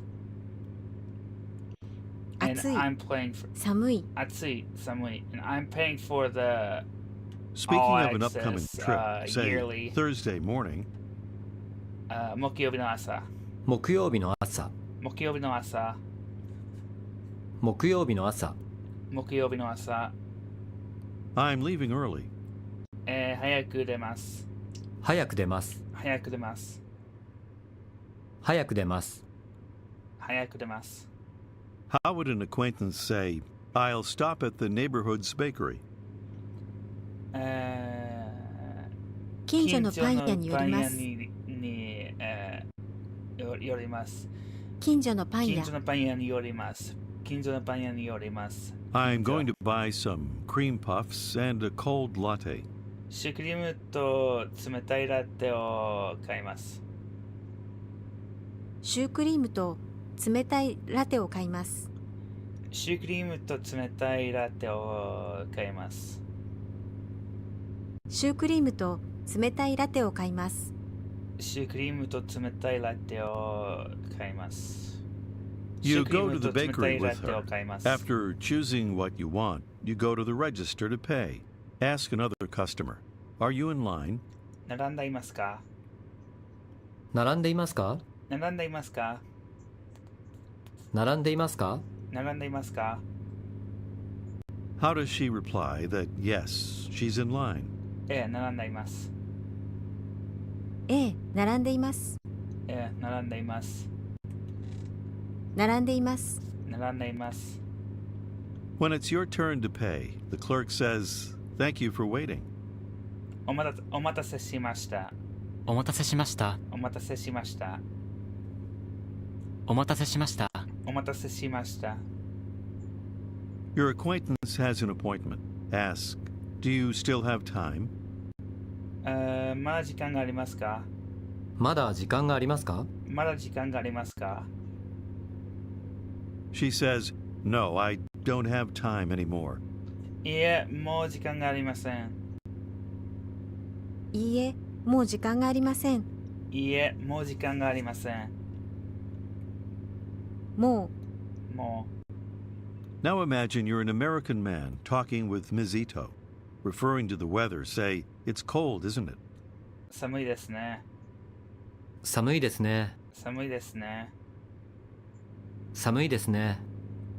And 暑い、 I'm playing for 寒い。暑い、寒い。And I'm paying for the Speaking all of an upcoming access, trip, say yearly. Thursday morning, 木曜日の朝。木曜日の朝。木曜日の朝。木曜日の朝。木曜日の朝。 I'm leaving early. 早く出ます。早く出ます。早く出ます。早く出ます。早く出ます。 How would an acquaintance say, I'll stop at the neighborhood's bakery? 近所のパン屋によります。よります。近所のパン屋近所。のパン屋によります。近所のパン屋によります。 I'm going to buy some cream puffs and a cold latte. シュークリームと冷たいラテを買います。シュークリームと冷たいラテを買います。シュークリームと冷たいラテを買います。シュークリームと冷たいラテを買います。シュークリームと冷たいラテを買います。 You go to the シュークリームと冷た bakery いラ with テを her. 買います。 After choosing what you want, you go to the register to pay. Ask another customer, Are you in line? 並んでいますか？並んでいますか？並んでいますか？並んでいますか？並んでいますか？ How does she reply that yes, she's in line? 並んでいます。ええ、並んでいます。並んでいます。並んでいます。並んでいます。 When it's your turn to pay, the clerk says, Thank you for waiting. お待たせしました。お待たせしました。お待たせしました。お待たせしました。お待たせしました。 Your acquaintance has an appointment. Ask, Do you still have time? まだ時間がありますか？まだ時間がありますか？まだ時間がありますか？ She says, No, I don't have time anymore. いいえ、もう時間がありません。いいえ、もう時間がありません。いいえ、もう時間がありません。も Mo. Now imagine you're an American man talking with Ms. Ito. Referring to the weather, say, "It's cold, isn't it?" 寒いですね。寒いですね。寒いですね。寒いですね。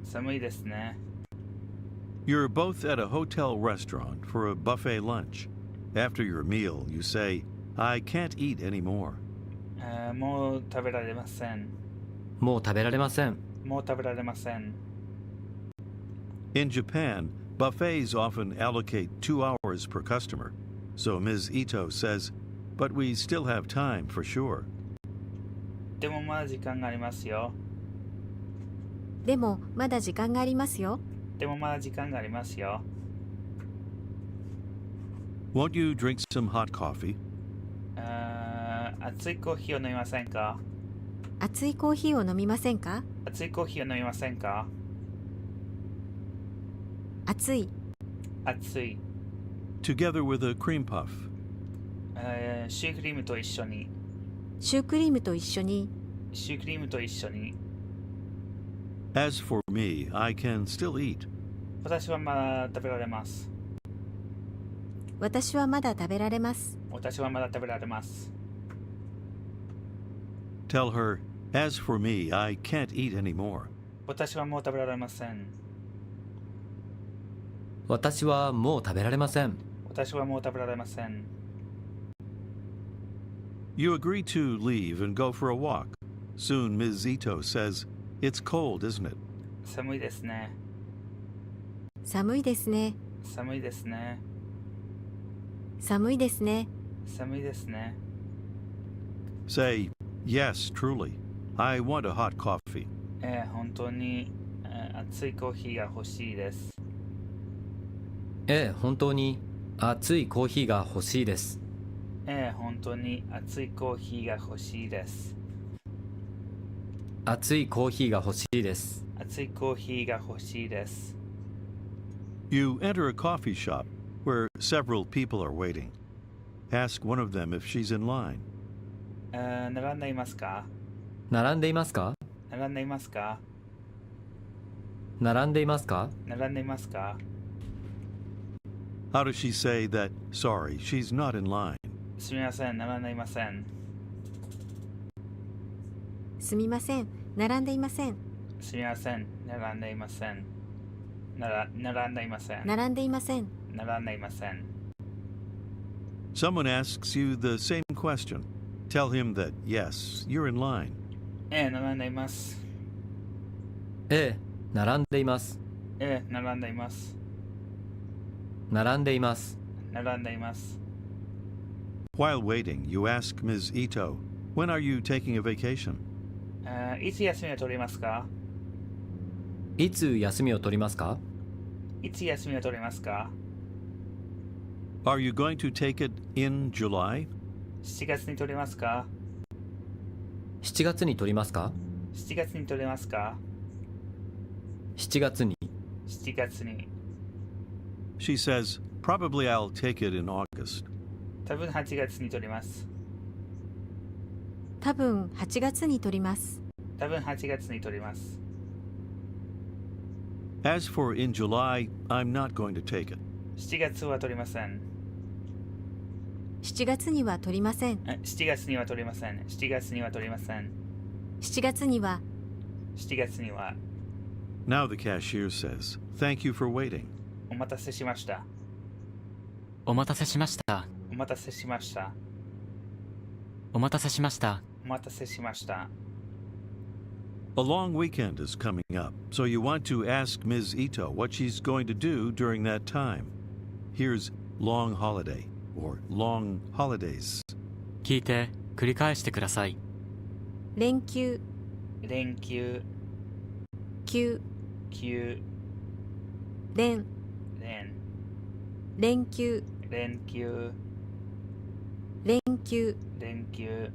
寒いですね。You're both at a hotel restaurant for a buffet lunch. After your meal, you say, "I can't eat anymore." もう食べられません。もう食べられません。もう食べられません。 In Japan, buffets often allocate 2 hours per customer. So Ms. Ito says, "But we still have time for sure." でもまだ時間がありますよ。う。でもまだ時間がありますよ。でもまだ時間がありますよ。 Won't you drink some hot coffee? 熱いコーヒーを飲みませんか？熱いコーヒーを飲みませんか？熱いコーヒーを飲みませんか？熱い。熱い。 Together with a cream puff. シュークリームと一緒に。シュークリームと一緒に。シュークリームと一緒に。 As for me, I can still eat. 私はまだ食べられます。私はまだ食べられます。私はまだ食べられます。 Tell her, "As for me, I can't eat anymore." 私はもう食べられません。私はもう食べられません。私はもう食べられません。 You agree to leave and go for a walk. Soon Ms. Ito says, "It's cold, isn't it?" 寒いですね。寒いですね。寒いですね。寒いですね。寒いですね。 Say, "Yes, truly. I want a hot coffee." 本当に、熱いコーヒーが欲しいです。ええ、本当に熱いコーヒーが欲しいです。本当に熱いコーヒーが欲しいです。熱いコーヒーが欲しいです。熱いコーヒーが欲しいです。 You enter a coffee shop where several people are waiting. Ask one of them if she's in line. 並んでいますか？並んでいますか？並んでいますか？並んでいますか？並んでいますか？ How does she say that, "Sorry, she's not in line"? すみません、並んでいません。すみません。並んでいません。すみません、並んでいません。並んでいません。並んでいません。並んでいません。 Someone asks you the same question. Tell him that, yes, you're in line. 並んでいます。ええ、並んでいます。並んでいます。並んでいます。並んでいます。 While waiting, you ask Ms. Ito, "When are you taking a vacation?" いつ休みを取りますか？いつ休みを取りますか？いつ休みを取りますか？ Are you going to take it in July? 7月に取りますか？ 7月に取りますか？ 7月に取りますか？ 7月に。7月に。 She says, "Probably I'll take it in August." 多分8月に取ります。多分8月に取ります。多分8月に取ります。 As for in July, I'm not going to take it. 7月は取りません。 7月には取りません。7月には取りません。7月には取りません。 7月には。7月には。 Now the cashier says, "Thank you for waiting." お待たせしました。お待たせしました。お待たせしました。お待たせしました。お待たせしました。 A long weekend is coming up, so you want to ask Ms. Ito what she's going to do during that time. Here's long holiday or long holidays. 聞いて繰り返してください。連休。連休。休。休。連。連。連休。連休。連休。連休。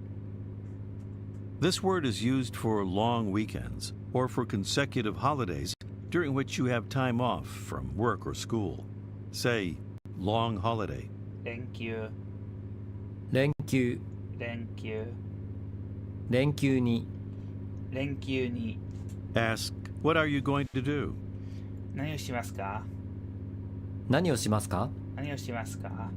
This word is used for long weekends or for consecutive holidays during which you have time off from work or school. Say, long holiday. 連休。連休。連休。連休に。連休に。Ask, what are you going to do? 何をしますか？何をしますか？何をしますか？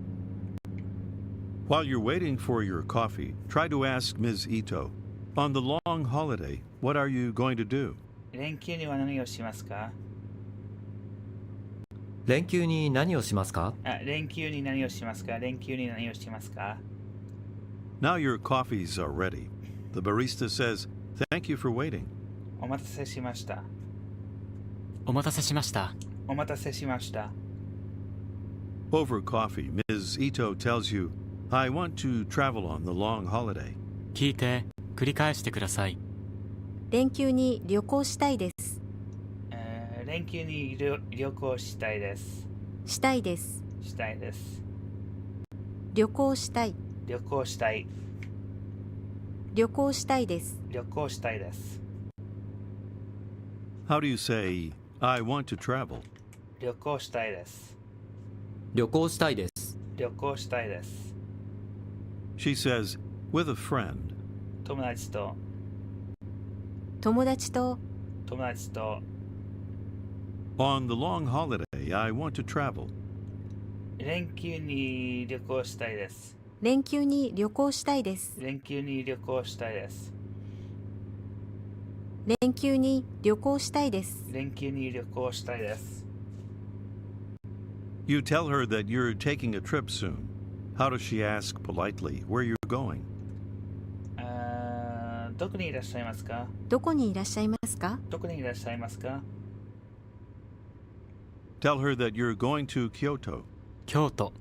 While you're waiting for your coffee, try to ask Ms. Ito, on the long holiday, what are you going to do? 連休には何をしますか？連休に何をしますか？連休に何をしますか？連休に何をしますか？ Now your coffees are ready. The barista says, thank you for waiting. お待たせしました。お待たせしました。お待たせしました。 Over coffee, Ms. Ito tells you, I want to travel on the long holiday. 聞いて繰り返してください。連休に旅行したいです。連休に旅行したいです。したいです。したいです。旅行したい。旅行したい。旅行したいです。旅行したいです。 How do you say, I want to travel? 旅行したいです。旅行したいです。旅行したいです。 She says, with a friend. 友達と友達と友達と On the long holiday, I want to travel. 連休に旅行したいです。連休に旅行したいです。連休に旅行したいです。連休に旅行したいです。連休に旅行したいです。 You tell her that you're taking a trip soon. How does she ask politely where you're going? どこにいらっしゃいますか？どこにいらっしゃいますか？どこにいらっしゃいますか？ Tell her that you're going to Kyoto. 京都。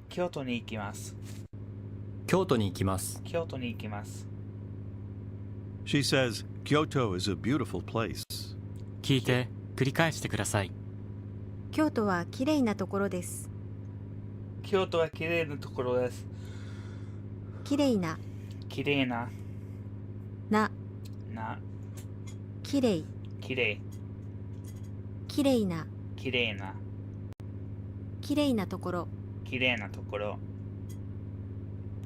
京都に行きます。京都に行きます。京都に行きます。 She says, Kyoto is a beautiful place. 聞いて繰り返してください。京都はきれいなところです。京都は綺麗なところです。きれいな、綺麗な、な、な、きれい、綺麗、きれいな、綺麗な、きれいなところ。綺麗なところ。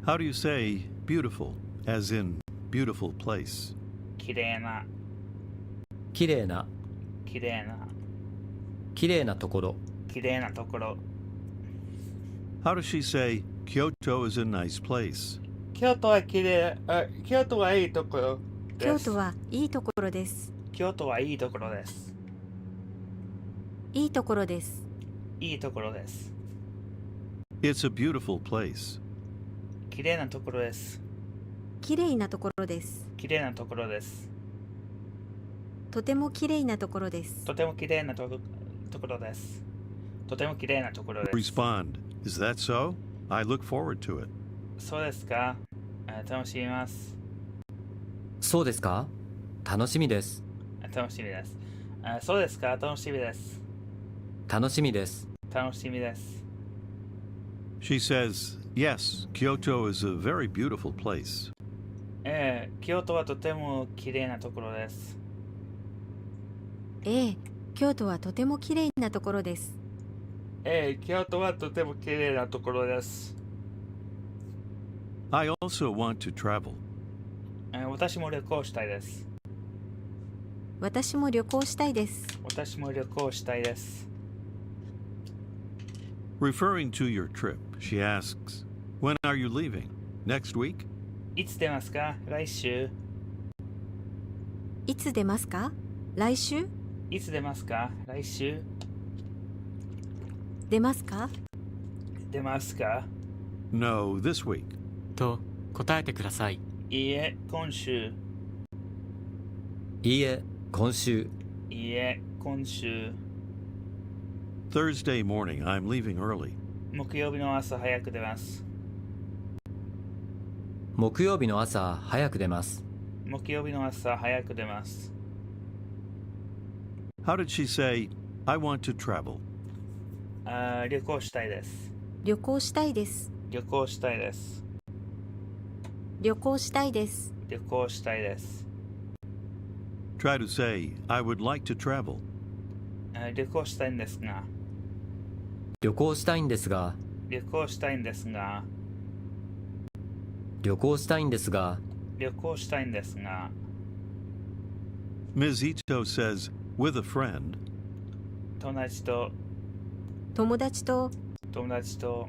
How do you say beautiful, as in beautiful place? 綺麗な、きれいな、綺麗な、きれいなところ。綺麗なところ。 How does she say, Kyoto is a nice place? 京都は綺麗、京都はいいところです。京都はいいところです。京都はいいところです。いいところです。いいところです。 It's a beautiful place. 綺麗なところです。きれいなところです。綺麗なところです。とてもきれいなところです。とても綺麗なところです。とても綺麗なところです。 Respond, is that so? I look forward to it. そうですか？楽しみます。そうですか？楽しみです。楽しみです。そうですか？楽しみです。楽しみです。楽しみです。 She says, yes, Kyoto is a very beautiful place. 京都はとても綺麗なところです。ええ、京都はとてもきれいなところです。京都はとても綺麗なところです。I also want to travel. 私も旅行したいです。私も旅行したいです。私も旅行したいです。 Referring to your trip, she asks, when are you leaving? Next week? いつ出ますか？来週。いつ出ますか？来週？いつ出ますか？来週。出ますか？出ますか？ No, this week. と答えてください。いいえ、今週。いいえ、今週。いいえ、今週。 Thursday morning, I'm leaving early. 木曜日の朝早く出ます。木曜日の朝早く出ます。木曜日の朝早く出ます。 How did she say, I want to travel? 旅行したいです。旅行したいです。旅行したいです。旅行したいです。旅行したいです。 Try to say, I would like to travel. 旅行したいんですが。旅行したいんですが。旅行したいんですが。旅行したいんですが。旅行したいんですが。Ms. Ito says, with a friend, 友達と、友達と、友達と、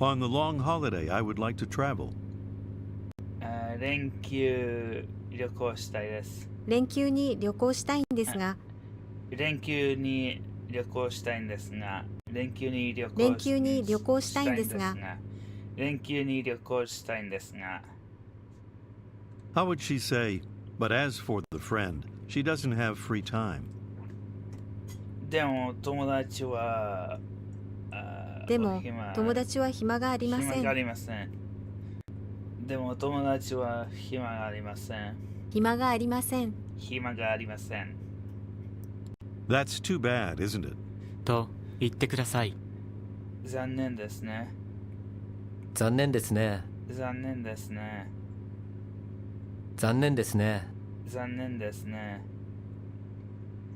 on the long holiday I would like to travel. 連休旅行したいです。連休に旅行したいんですが、連休に旅行したいんですが、連休に旅行連休に旅行したいんですが、連休に旅行したいんですが、How would she say, but as for the friend, she doesn't have free time? でも友達は、でも友達は暇がありませ暇があん。りません。でも友達は暇がありません。暇がありません。暇がありません。That's too bad, isn't it? と言ってください。残念ですね。残念ですね。残念ですね。残念ですね。残念ですね。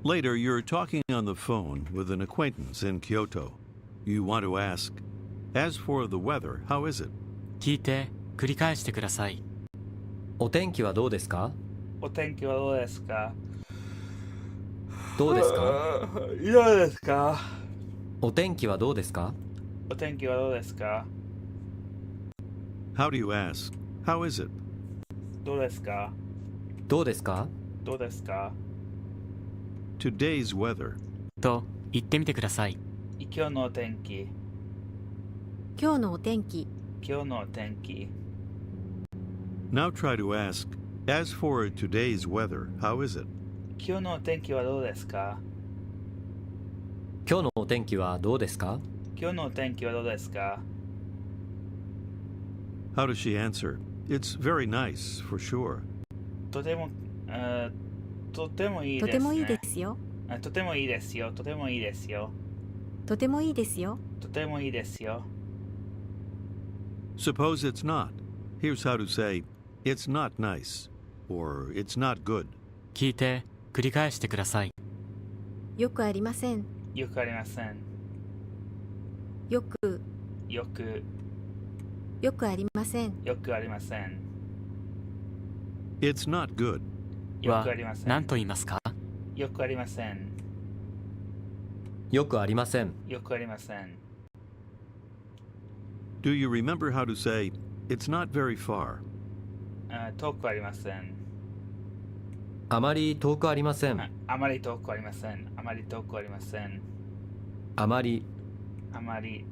Later, you're talking on the phone with an acquaintance in Kyoto. You want to ask, as for the weather, how is it? 聞いて繰り返してください。お天気はどうですか？お天気はどうですか？どうですか？どうですか？お天気はどうですか？お天気はどうですか？ How do you ask, how is it? どうですか？どうですか？どうですか？ Today's weather. と言ってみてください。今日のお天気。今日のお天気。今日のお天気。Now try to ask, as for today's weather, how is it? 今日のお天気はどうですか？今日のお天気はどうですか？今日のお天気はどうですか？ How does she answer? It's very nice, for sure. とても、とてもいいですね。とてもいいですよ。とてもいいですよ。とてもいいですよ。とてもいいですよ。とてもいいですよ。Suppose it's not. Here's how to say, it's not nice, or it's not good. 聞いて繰り返してください。よくありません。よくありません。よく、よく、よくありません。よくありません。 It's not good. よはくありません。何と言いますか？よくありません。よくありません。よくありません。 Do you remember how to say, it's not very far? 遠くありません。あまり遠くありません。あまり遠くありません。あまり遠くありません。あまり、あまり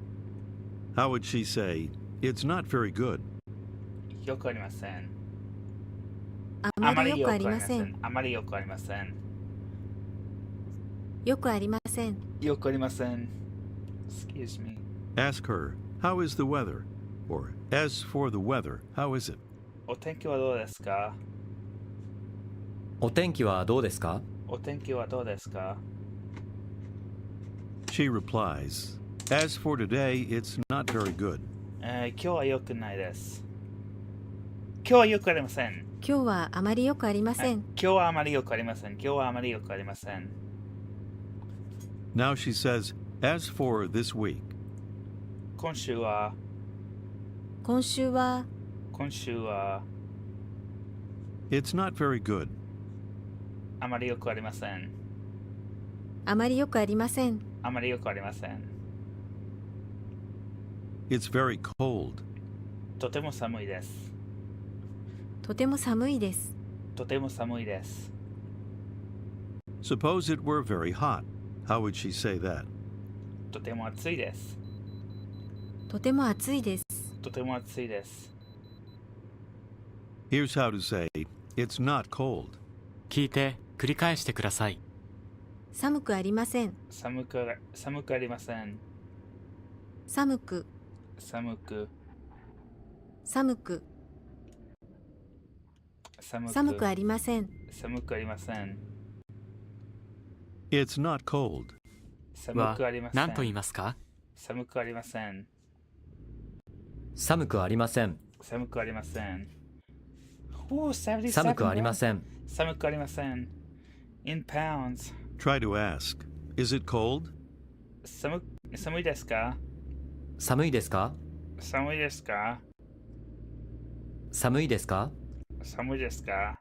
How would she say, it's not very good? よくありません。あまりよくありません。あまりよくありません。よくありません。よくありません。Excuse me. Ask her, how is the weather? Or, as for the weather, how is it? お天気はどうですか？お天気はどうですか？お天気はどうですか？ She replies, as for today, it's not very good. 今日は良くないです。今日は良くありません。今日はあまりよくありません。今日はあまり良くありません。今日はあまり良くありません。 Now she says, as for this week, 今週は、今週は、今週は it's not very good. あまり良くありません。あまりよくありません。あまり良くありません。 It's very cold. とても寒いです。とても寒いです。とても寒いです。 Suppose it were very hot. How would she say that? とても暑いです。とても暑いです。とても暑いです。 Here's how to say, it's not cold. 聞いて繰り返してください。寒くありません。寒くありません。寒く、寒く、寒く、寒く、寒くありません。寒くありません。 It's not cold. 寒はくありません。何と言いますか？寒くありません。寒くありません。寒くありません。77寒くありません。寒くありません。In pounds. Try to ask, is it cold? 寒いですか？寒いですか？寒いですか？寒いですか？寒いですか？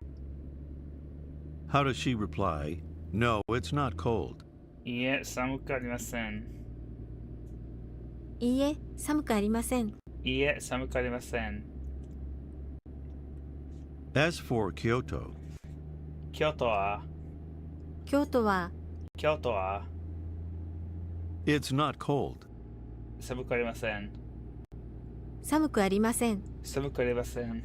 How does she reply? No, it's not cold. いいえ、寒くありません。いいえ、寒くありません。いいえ、寒くありません。As for Kyoto, 京都は、京都は京都は、 it's not cold. 寒くありません。寒くありません。寒くありません。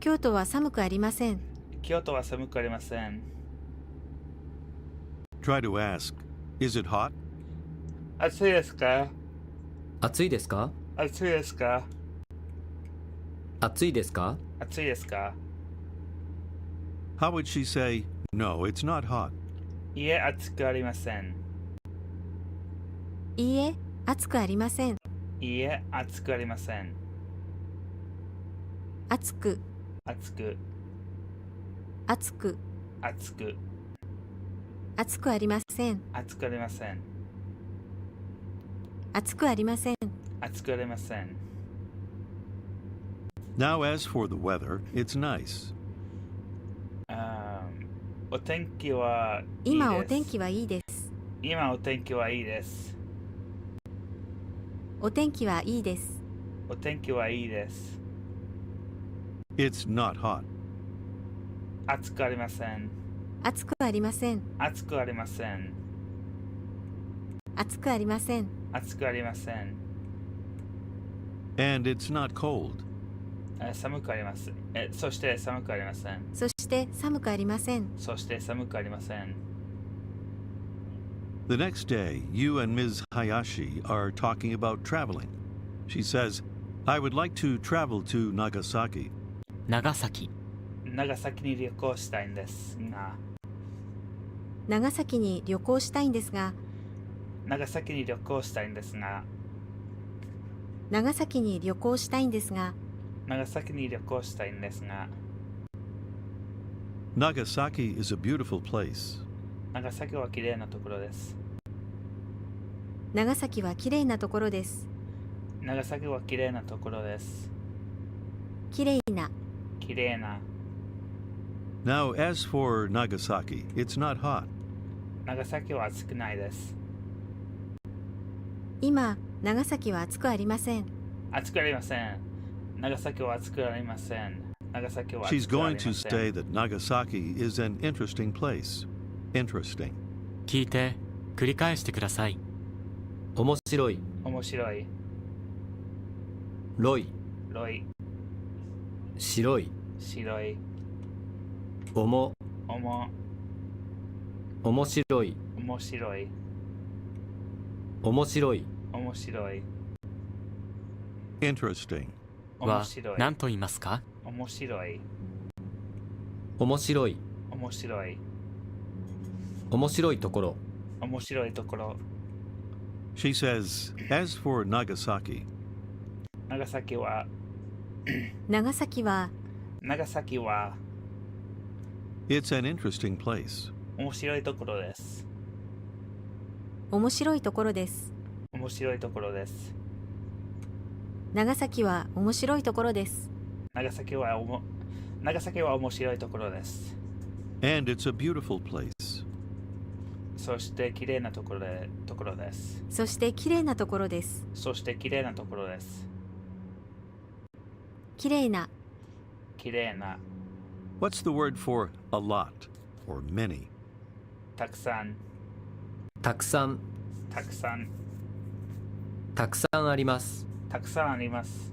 京都は寒くありません。京都は寒くありません。 Try to ask, is it hot? 暑いですか？暑いですか？暑いですか？暑いですか？暑いですか？ How would she say, no, it's not hot? いいえ、暑くありません。いいえ、暑くありません。いいえ、暑くありません。暑く、暑く、暑く、暑く、暑くありません。暑くありません。暑くありません。暑くありません。 Now, as for the weather, it's nice. お天気はいいです。今お天気はいいです。今お天気はいいです。お天気はいいです。お天気はいいです。 It's not hot. 暑くありません。暑くありません。暑くありません。暑くありません。暑くありません。 And it's not cold. 寒くあります。そして寒くありません。そして寒くありません。そして寒くありません。 The next day, you and Ms. Hayashi are talking about traveling. She says, I would like to travel to Nagasaki. 長崎。長崎に旅行したいんですが、長崎に旅行したいんですが、長崎に旅行したいんですが、長崎に旅行したいんですが、長崎に旅行したいんですが、 Nagasaki is a beautiful place. 長崎は綺麗なところです。長崎はきれいなところです。長崎は綺麗なところです。きれいな、綺麗な。 Now, as for Nagasaki, it's not hot. 長崎は暑くないです。今、長崎は暑くありません。暑くありません。長崎は暑くありません。長崎は She's 暑くあり going ま to せ say ん。 that Nagasaki is an interesting place. Interesting. 聞いて、繰り返してください。面白い、面白い。ロイ、ロイ。白い、白い。重、面白い、面白い。面白い、面白い。 Interesting. 面は白い。何と言いますか？面白い。面白い、面白い。面白いところ。面白いところ。 She says, as for Nagasaki, 長崎は、長崎は長崎は it's an interesting place. 面白いところです。面白いところです。面白いところです。長崎は面白いところです。長崎は面白いところです。 And it's a beautiful place. そして綺麗なところです。そしてきれいなところです。そして綺麗なところです。きれいな、綺麗な。 What's the word for a lot or many? たくさん、たくさん、たくさん、たくさんあります。たくさんあります。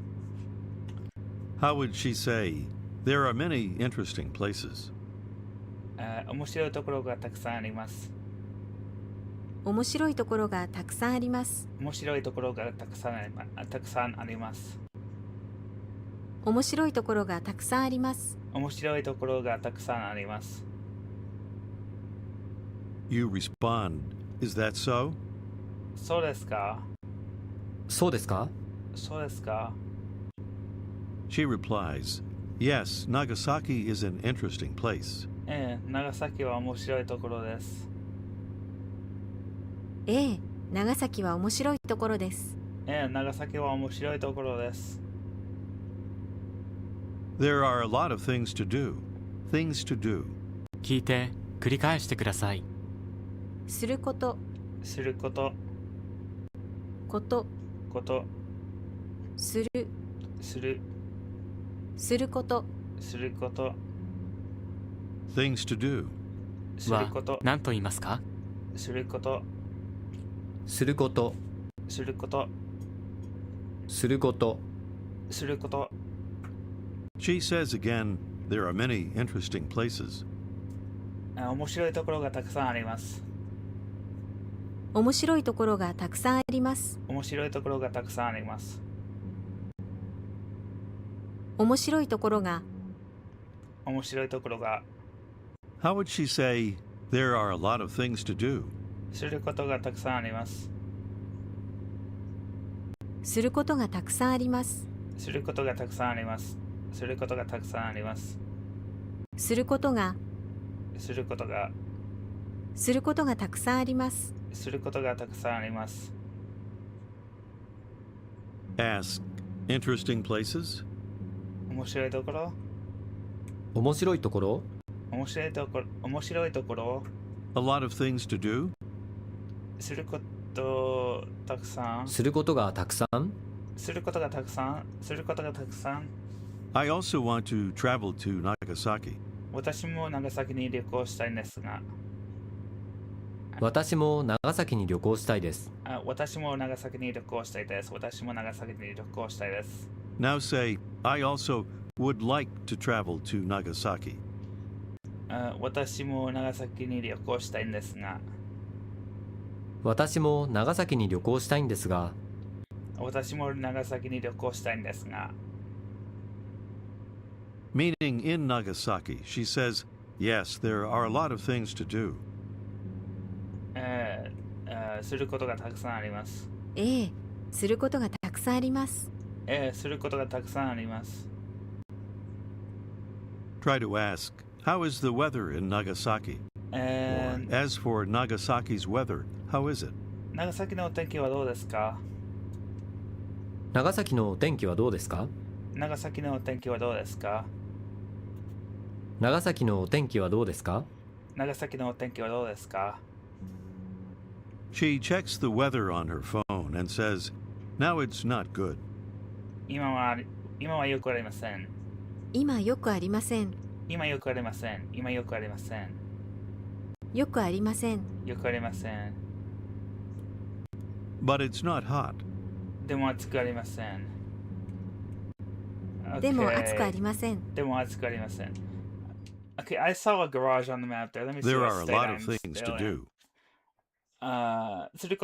How would she say, there are many interesting places? 面白いところがたくさんあります。面白いところがたくさんあります。面白いところがたくさんあります。面白いところがたくさんあります。面白いところがたくさんあります。 You respond, is that so? そうですか？そうですか？そうですか？ She replies, yes, Nagasaki is an interesting place. 長崎は面白いところです。ええ、長崎は面白いところです。長崎は面白いところです。 There are a lot of things to do. Things to do. 聞いて繰り返してください。することすることことことするするすることすること Things to do. すること何と言いますか？することすることすることすることすること She says again, there are many interesting places. 面白いところがたくさんあります。面白いところがたくさんあります。面白いところがたくさんあります。面白いところが面白いところが How would she say, there are a lot of things to do? することがたくさんあります。することがたくさんあります。することがたくさんあります。することがたくさんあります。することがすることがすることがたくさんあります。することがたくさんあります。Ask, interesting places? 面白いところ面白いところ面白いところ面白いところ A lot of things to do? することたくさんすることがたくさんすることがたくさんすることがたくさん I also want to travel to Nagasaki. 私も長崎に旅行したいんですが私も長崎に旅行したいです。私も長崎に旅行したいです。私も長崎に旅行したいです。 Now say, I also would like to travel to Nagasaki. 私も長崎に旅行したいんですが私も長崎に旅行したいんですが私も長崎に旅行したいんですが Meaning in Nagasaki, she says, yes, there are a lot of things to do. することがたくさんあります。ええ、することがたくさんあります。することがたくさんあります。 Try to ask, how is the weather in Nagasaki? Or, as for Nagasaki's weather, how is it? 長崎のお天気はどうですか？長崎のお天気はどうですか？長崎のお天気はどうですか？長崎のお天気はどうですか？長崎のお天気はどうですか？ She checks the weather on her phone and says, now it's not good. 今はよくありません。今よくありません。今よくありません。今よくありません。よくありません。よくありません。 But it's not hot. でも暑くありません。でも暑くありません。でも暑くありません。Okay, I saw a garage on the map there. Let me see There what are a state lot I'm of things still to in. do. する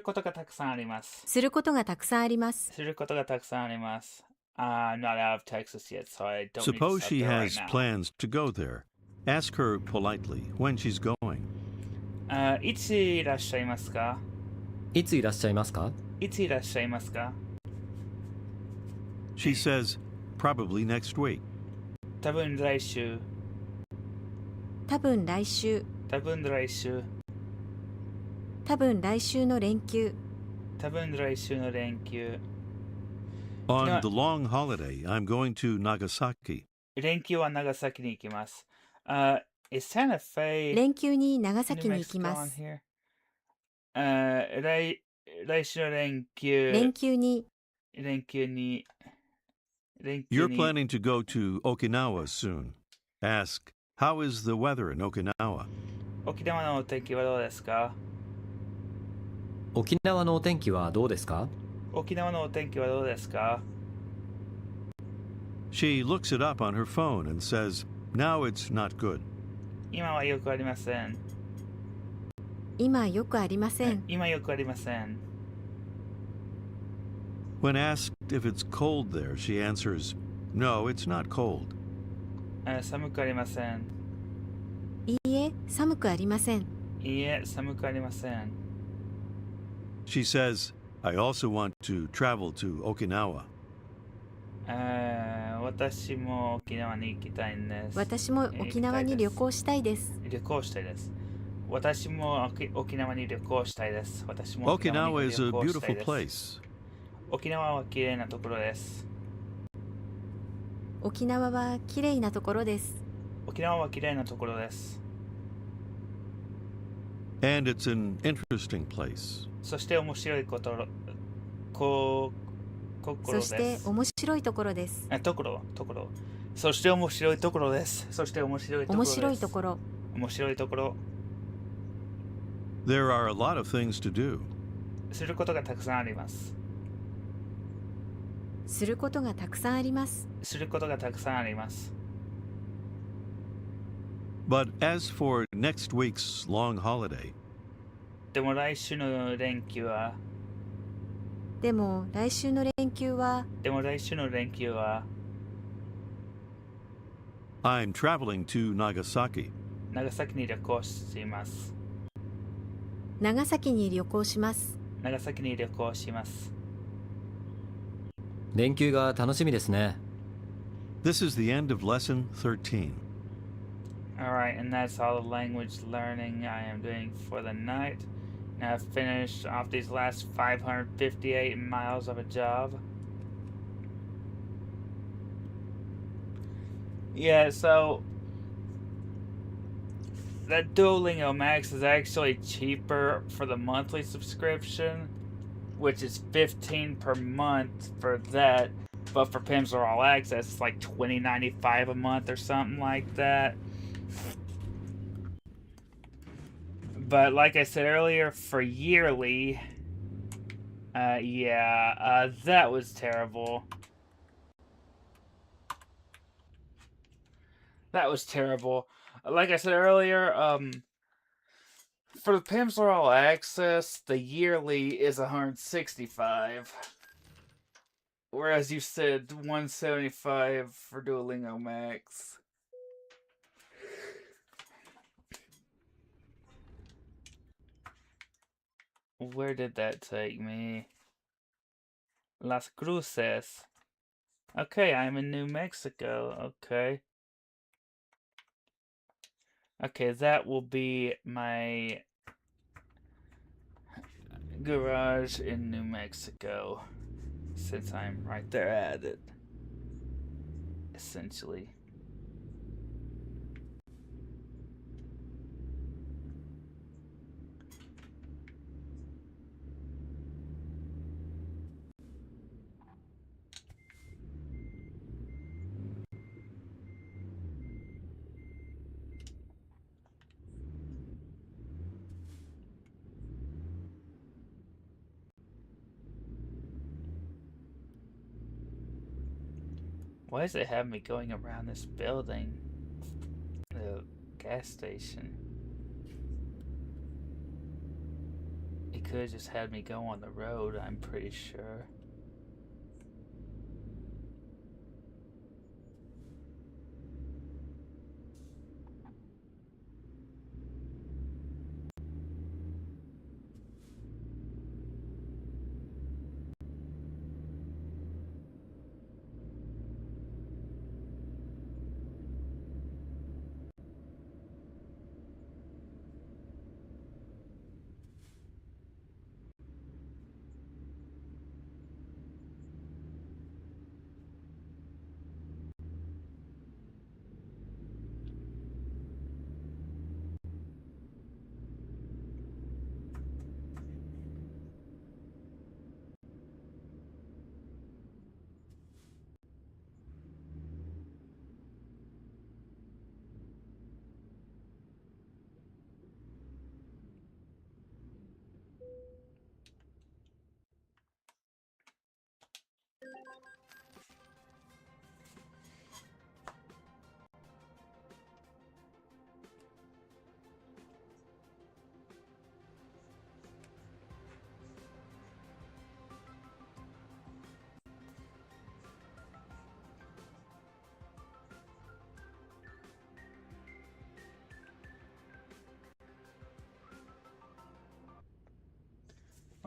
ことがたくさんあります。することがたくさんあります。することがたくさんあります。I'm not out of Texas yet, so I don't need to Suppose stop she there right has now. plans to go there. Ask her politely when she's going. いついらっしゃいますか？いついらっしゃいますか？いついらっしゃいますか？ She says, probably next week. 多分来週。多分来週。多分来週。多分来週の連休。多分来週の連休。 On the long holiday, I'm going to Nagasaki. 連休は長崎に行きます。Is Santa Fe 連休に長 New 崎に行き Mexico ま on す。 here? 来週の連休。連休に連休に。連休 You're に。 planning to go to Okinawa soon. Ask, how is the weather in Okinawa? 沖縄のお天気はどうですか？沖縄のお天気はどうですか？沖縄のお天気はどうですか？ She looks it up on her phone and says, now it's not good. 今はよくありません。今よくありません。今よくありません。 When asked if it's cold there, she answers, no, it's not cold. 寒くありません。いいえ、寒くありません。いいえ、寒くありません。 She says, I also want to travel to Okinawa. 私も沖縄に行きたいんです。私も沖縄に旅行したいです。旅行したいです。私も沖縄に旅行したいです。私も沖縄 Okinawa に is a 旅行したい beautiful です。 place. 沖縄は綺麗なところです。沖縄は綺麗なところです。沖縄は綺麗なところです。 And it's an interesting place. そして面白いことろこそし心ですて面白いところです。ところそして面白いところです。そして面白いところ面です。白いところ。面白いところ。 There are a lot of things to do. することがたくさんあります。することがたくさんあります。することがたくさんあります。 But as for next week's long holiday, でも来週の連休はでも来週の連休は I'm traveling to Nagasaki. 長崎に旅行します。長崎に旅行します。長崎に旅行します。連休が楽しみですね。 This is the end of lesson 13. Alright, and that's all the language learning I am doing for the night. Now I've finished off these last 558 miles of a job. Yeah, so that Duolingo Max is actually cheaper for the monthly subscription, which is $15 per month for that. But for Pimsleur All Access, it's like $20.95 a month or something like that. But like I said earlier, for yearly, that was terrible. That was terrible. Like I said earlier, for the Pimsleur All Access, the yearly is $165. Whereas you said $175 for Duolingo Max. Where did that take me? Las Cruces. Okay, I'm in New Mexico. Okay. Okay, that will be my garage in New Mexico. Since I'm right there at it. Essentially. Why does it have me going around this building? The gas station. It could have just had me go on the road, I'm pretty sure.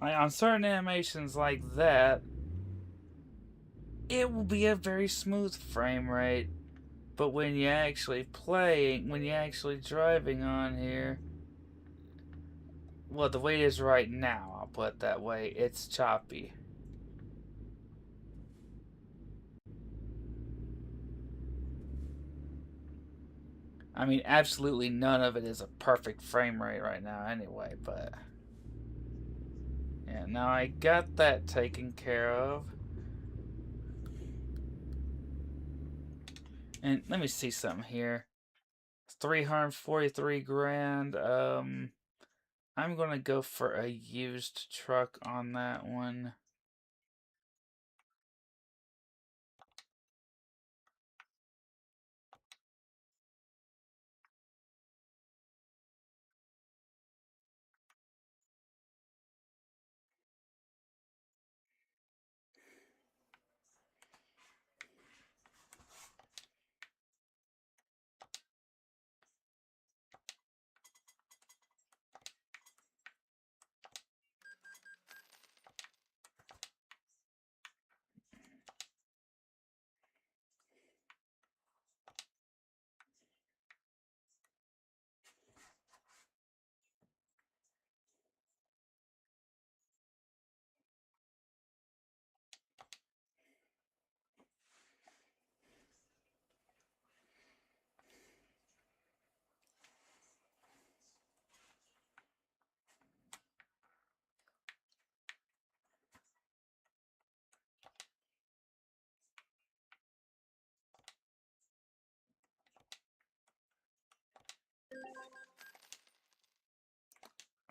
On certain animations like that, it will be a very smooth frame rate. But when you're actually playing, when you're actually driving on here, well, the way it is right now, I'll put it that way, it's choppy. I mean, absolutely none of it is a perfect frame rate right now anyway, but... Yeah, now I got that taken care of. And let me see something here. 343 grand. I'm gonna go for a used truck on that one.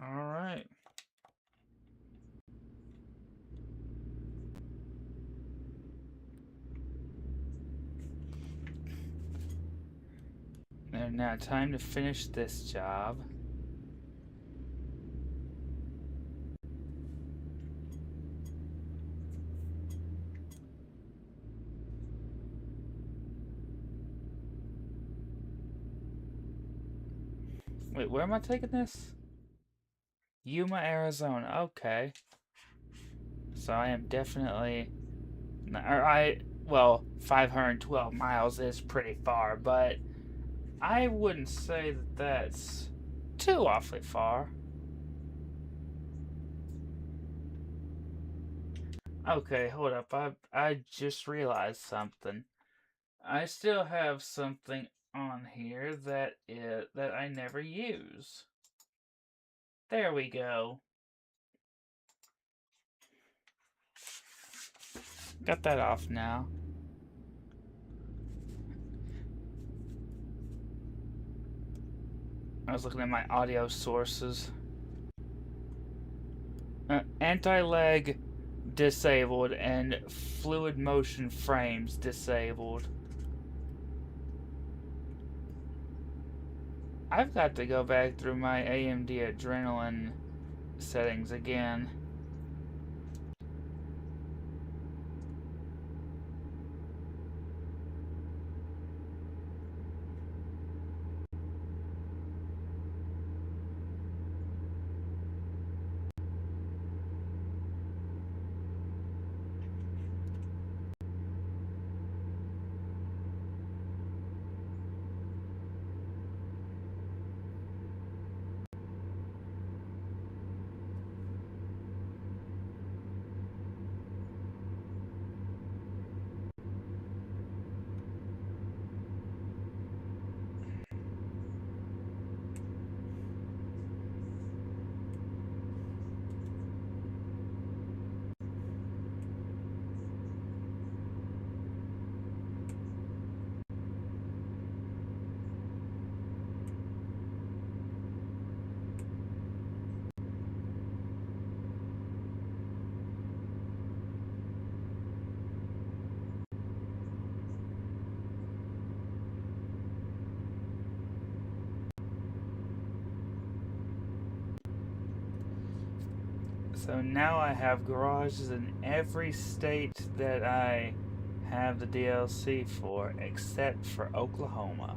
Alright. And now time to finish this job. Wait, where am I taking this? Yuma, Arizona. Okay. So I am definitely... Well, 512 miles is pretty far, but I wouldn't say that that's too awfully far. Okay, hold up. I just realized something. I still have something on here that I never use. There we go. Got that off now. I was looking at my audio sources. Anti-lag disabled and fluid motion frames disabled. I've got to go back through my AMD Adrenalin settings again. So now I have garages in every state that I have the DLC for, except for Oklahoma.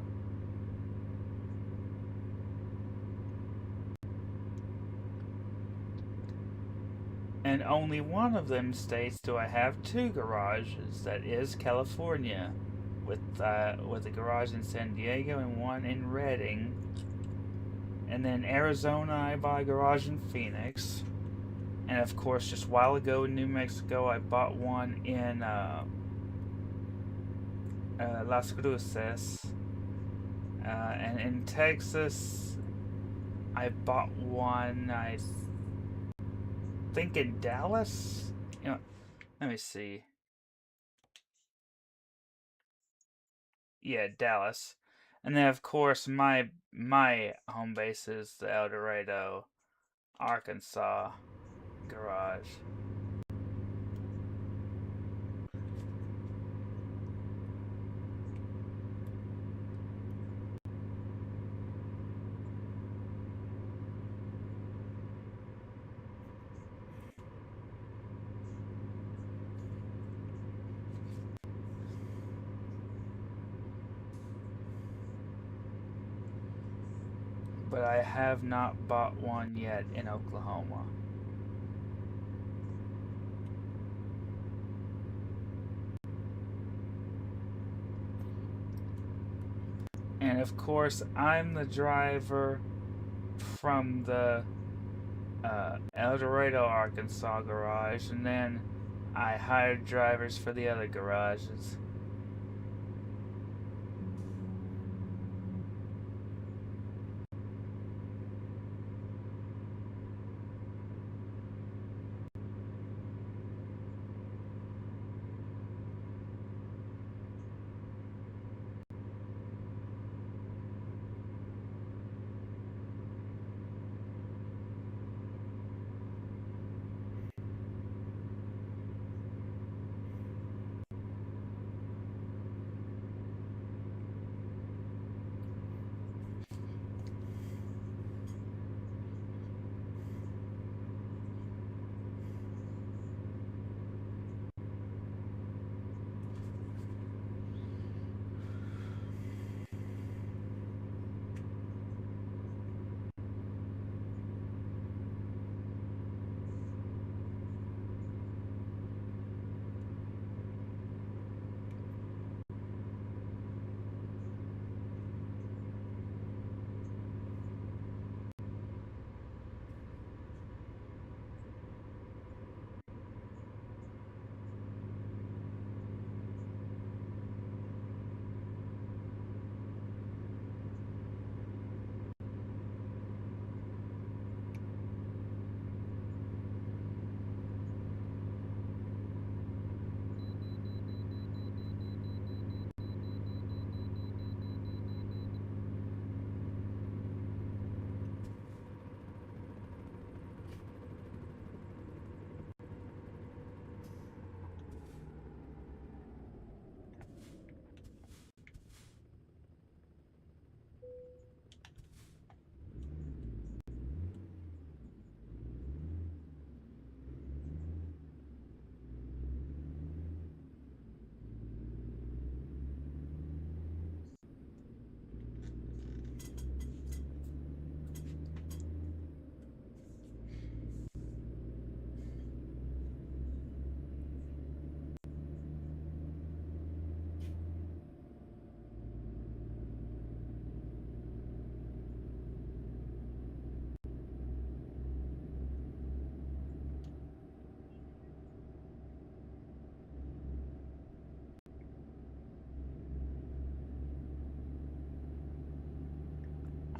And only one of them states do I have two garages. That is California, with a garage in San Diego and one in Redding. And then Arizona, I bought a garage in Phoenix. And of course, just a while ago in New Mexico, I bought one in Las Cruces. And in Texas, I bought one, I think in Dallas? You know, let me see. Yeah, Dallas. And then of course my home base is the El Dorado, Arkansas garage. But I have not bought one yet in Oklahoma. And of course, I'm the driver from the El Dorado, Arkansas garage, and then I hired drivers for the other garages.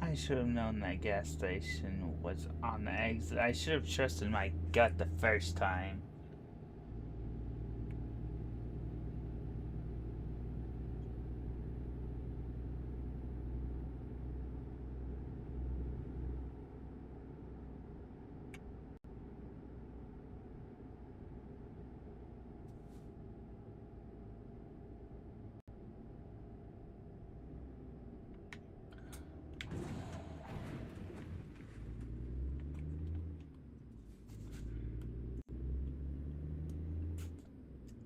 I should have known that gas station was on the exit. I should have trusted my gut the first time.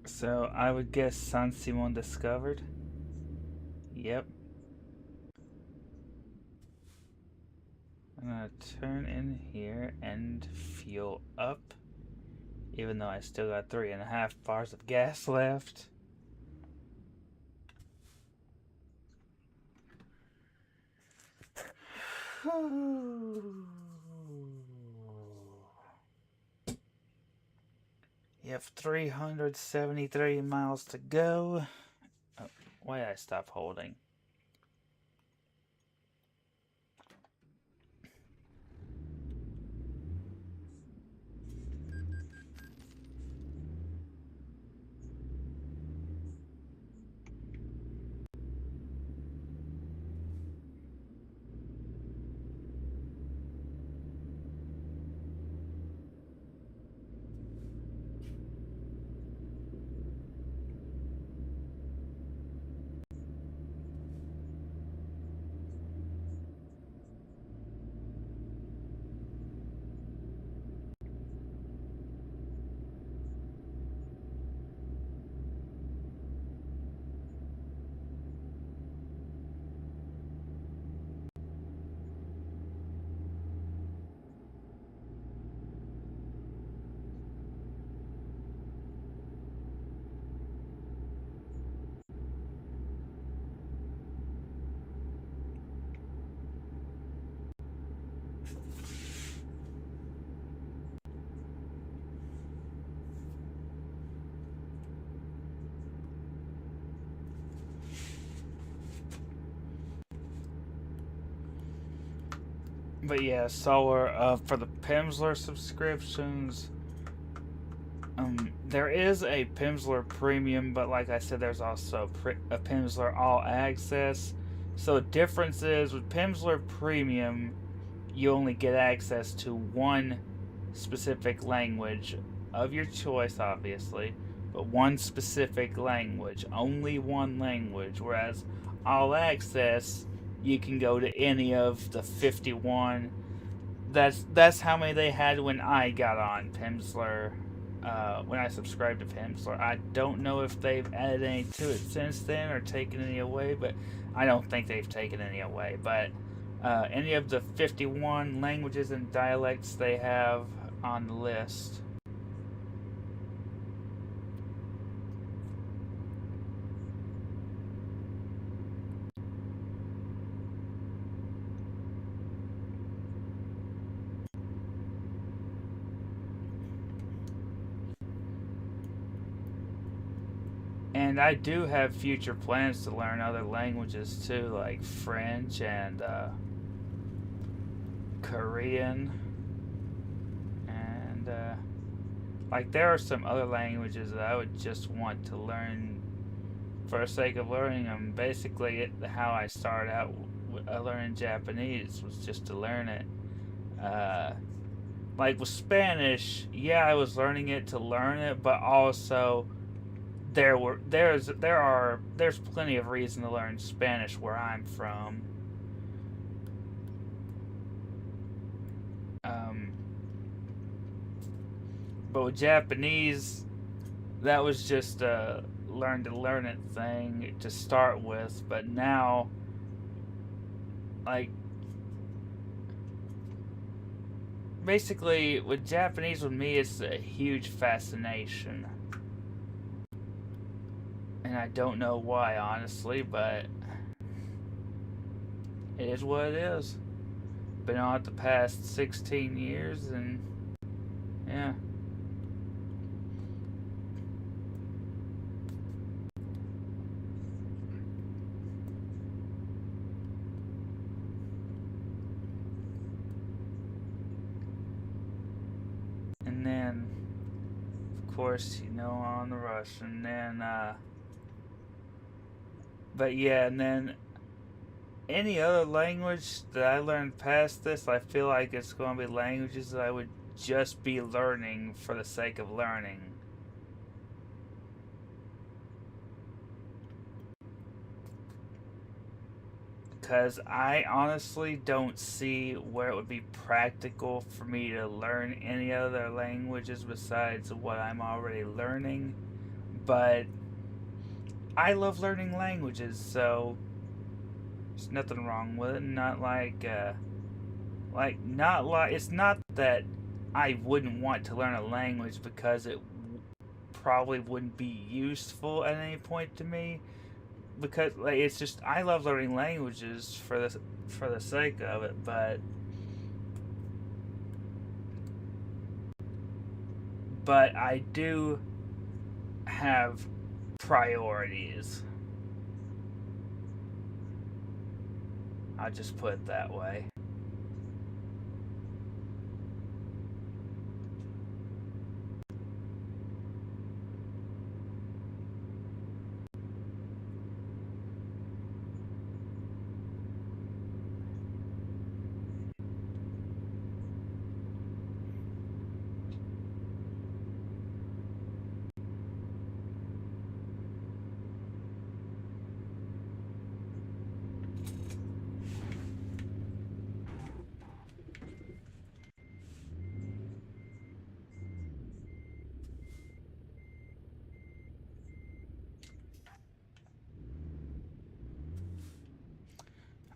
So I would guess San Simon discovered. Yep. I'm gonna turn in here and fuel up. Even though I still got 3.5 bars of gas left. You have 373 miles to go. Oh, why did I stop holding? But yeah, Solar, for the Pimsleur subscriptions, there is a Pimsleur Premium, but like I said, there's also a Pimsleur All Access. So the difference is with Pimsleur Premium, you only get access to one specific language of your choice, obviously, but one specific language, only one language. Whereas All Access, you can go to any of the 51. That's how many they had when I got on Pimsleur. When I subscribed to Pimsleur, I don't know if they've added any to it since then or taken any away, but I don't think they've taken any away. But any of the 51 languages and dialects they have on the list. And I do have future plans to learn other languages too, like French and Korean. And like there are some other languages that I would just want to learn for the sake of learning them. Basically, how I started out learning Japanese was just to learn it. Like with Spanish, yeah, I was learning it to learn it, but also there's plenty of reason to learn Spanish where I'm from. But with Japanese, that was just a learn to learn it thing to start with. But now, like, basically with Japanese, with me, it's a huge fascination. And I don't know why, honestly, but it is what it is. Been on it the past 16 years, and yeah. And then, of course, on the Russian, then, but yeah, and then any other language that I learned past this, I feel like it's going to be languages that I would just be learning for the sake of learning. Because I honestly don't see where it would be practical for me to learn any other languages besides what I'm already learning. But I love learning languages, so there's nothing wrong with it. Not like, it's not that I wouldn't want to learn a language because it probably wouldn't be useful at any point to me. Because like it's just I love learning languages for the sake of it, but I do have priorities. I'll just put it that way.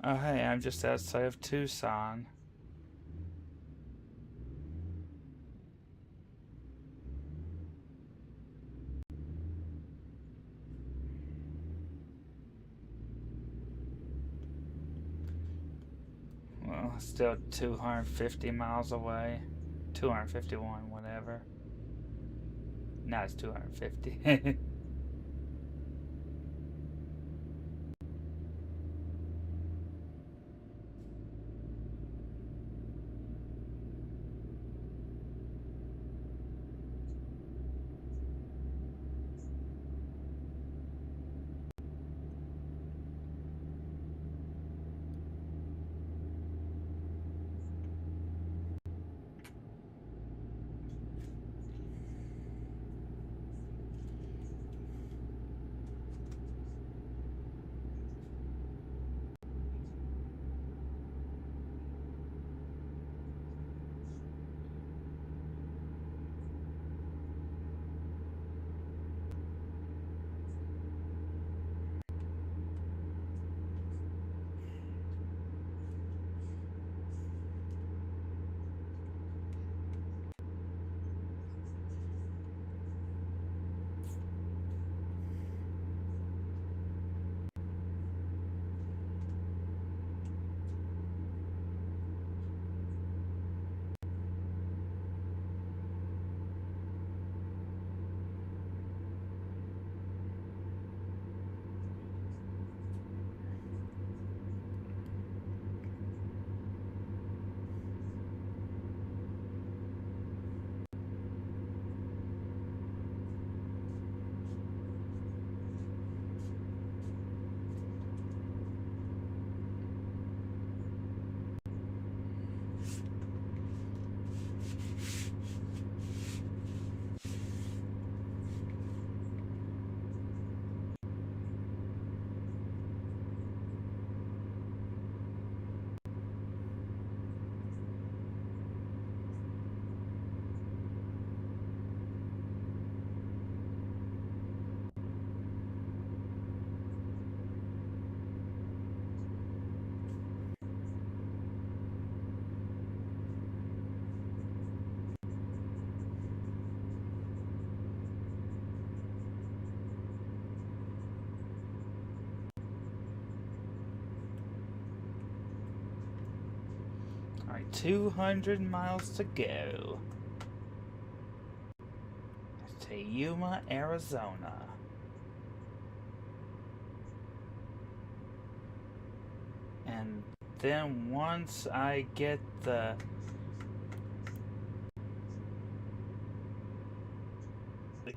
Oh hey, I'm just outside of Tucson. Well, still 250 miles away. 251, whatever. No, it's 250. 200 miles to go to Yuma, Arizona. And then once I get the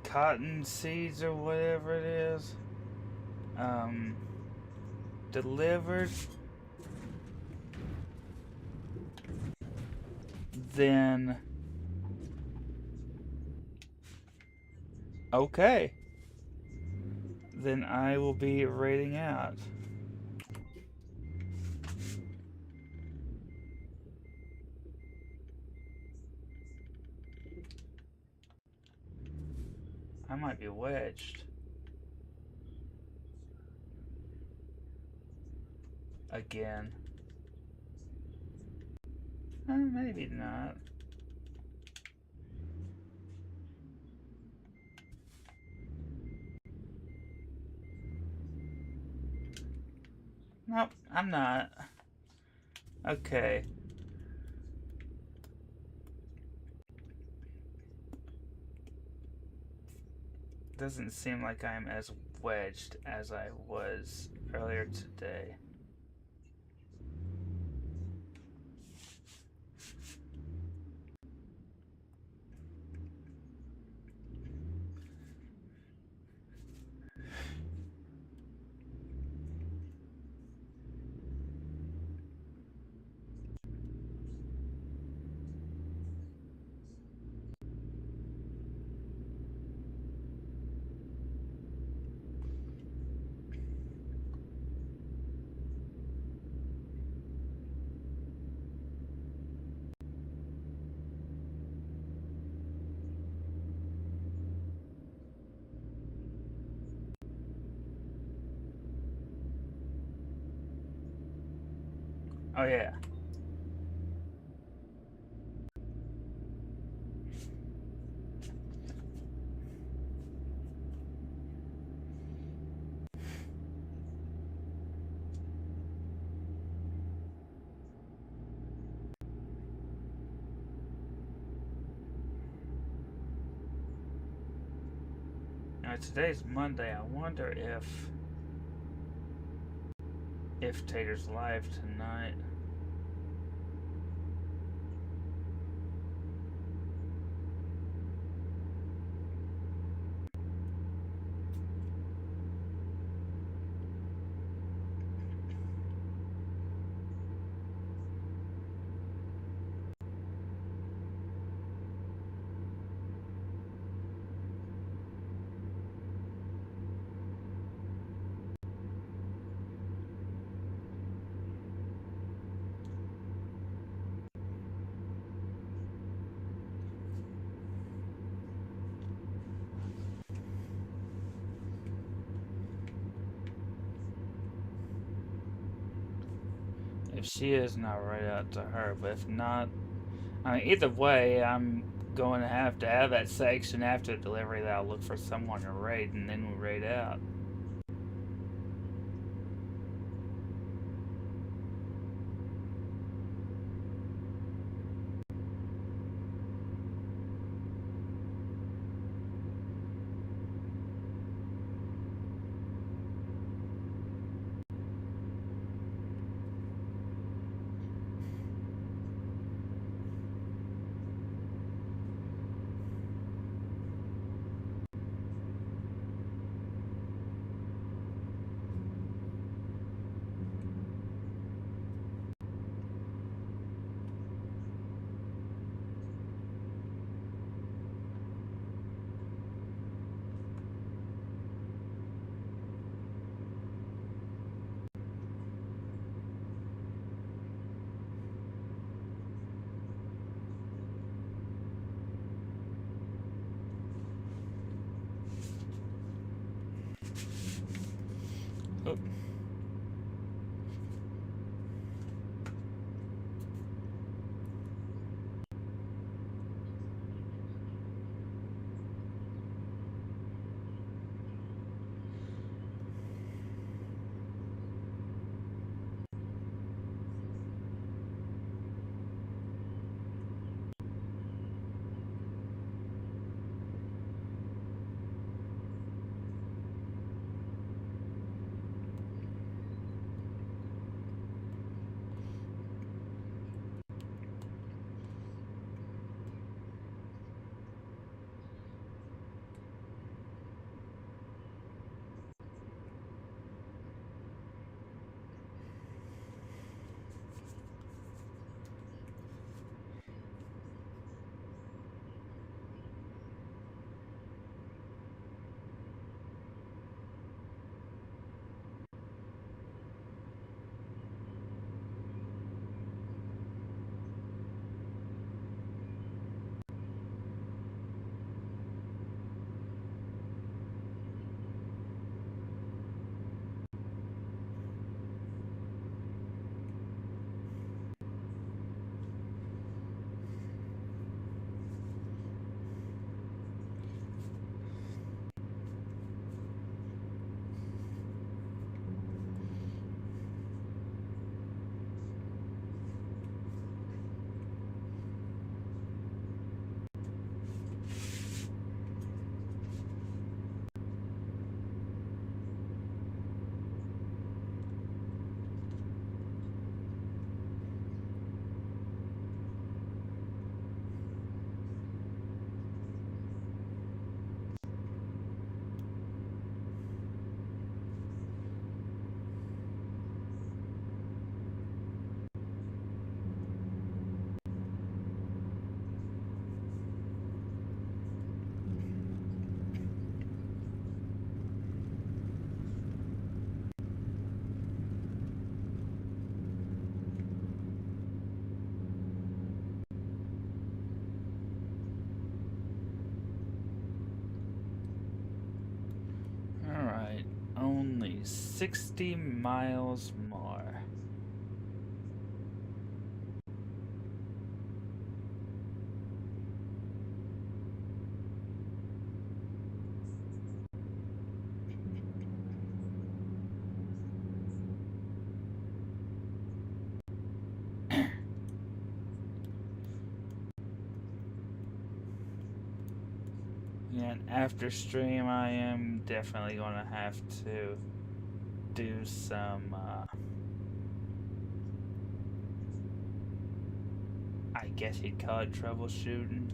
cotton seeds or whatever it is delivered, then okay, then I will be raiding out. I might be wedged. Again. Maybe not. Nope, I'm not. Okay. Doesn't seem like I'm as wedged as I was earlier today. Oh yeah. Now today's Monday. I wonder if Tater's live tonight. If she is, then I'll write out to her. But if not, I mean, either way, I'm going to have that section after delivery that I'll look for someone to raid, and then we raid out. 60 miles more. And after stream, I am definitely gonna have to do some, I guess you'd call it troubleshooting.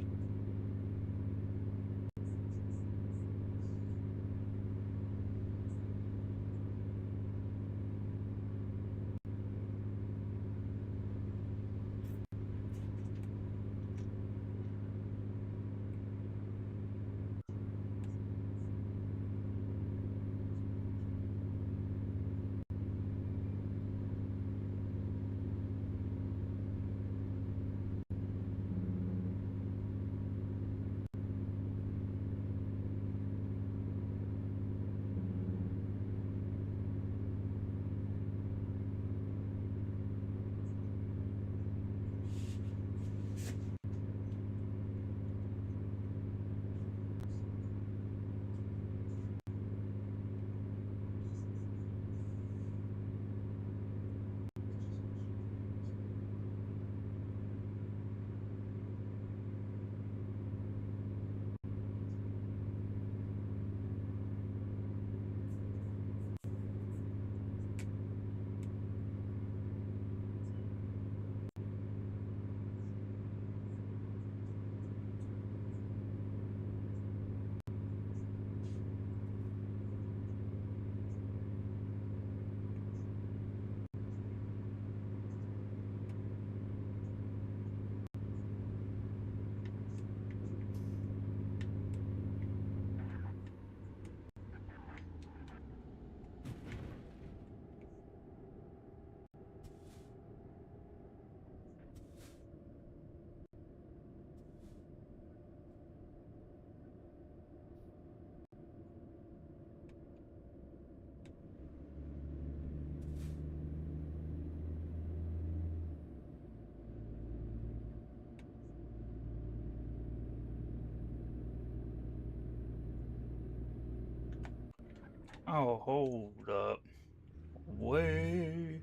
Oh, hold up. Wait.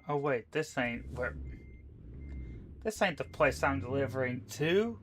Oh, wait, this ain't where. This ain't the place I'm delivering to.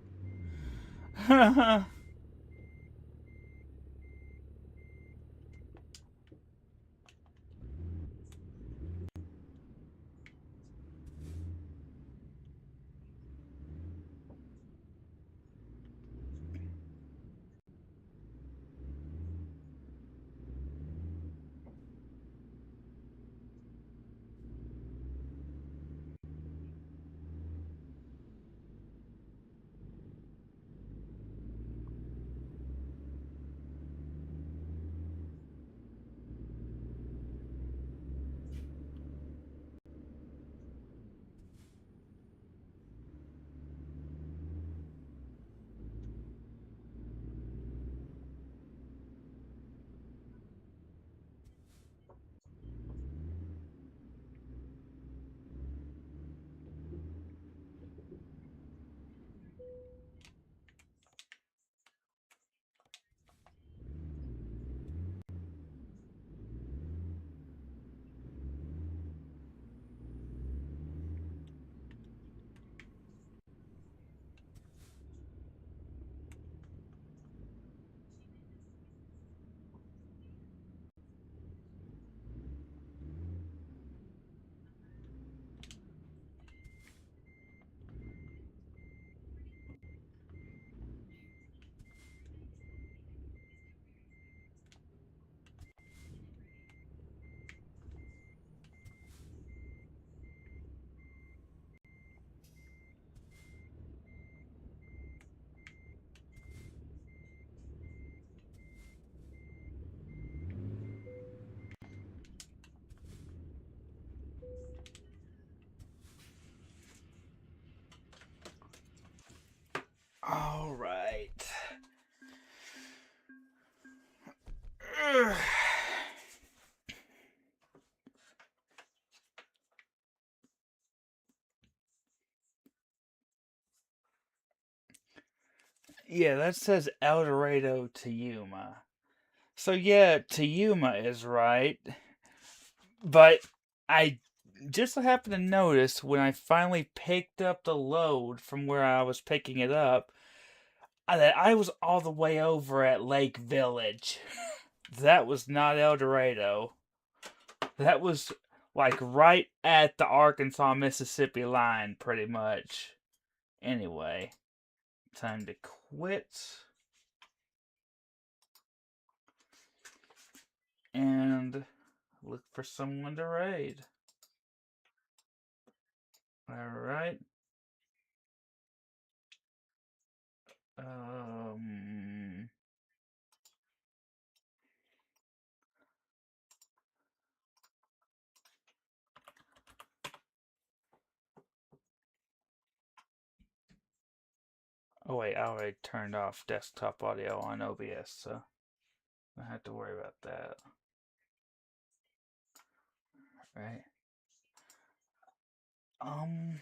Yeah, that says El Dorado to Yuma. So yeah, to Yuma is right. But I just so happened to notice when I finally picked up the load from where I was picking it up that I was all the way over at Lake Village. That was not El Dorado. That was like right at the Arkansas Mississippi line, pretty much. Anyway, time to quit. And look for someone to raid. Alright. Um. Oh wait, I already turned off desktop audio on OBS, so I don't have to worry about that. Right. Um.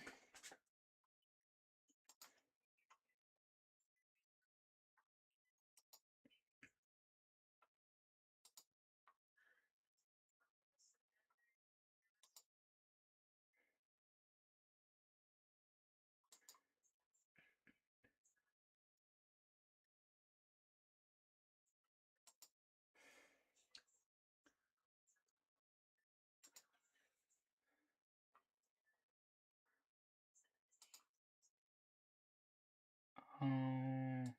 um,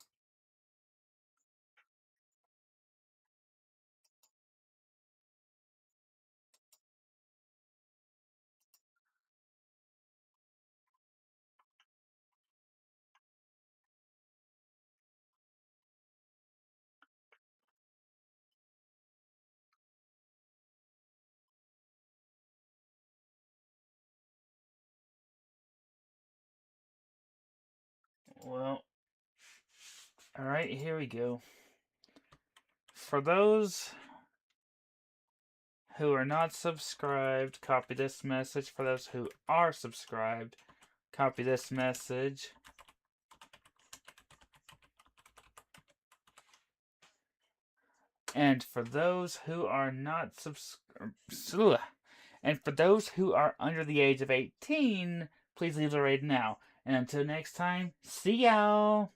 well, alright, here we go. For those who are not subscribed, copy this message. For those who are subscribed, copy this message. And for those who are not and for those who are under the age of 18, please leave the raid now. And until next time, see y'all!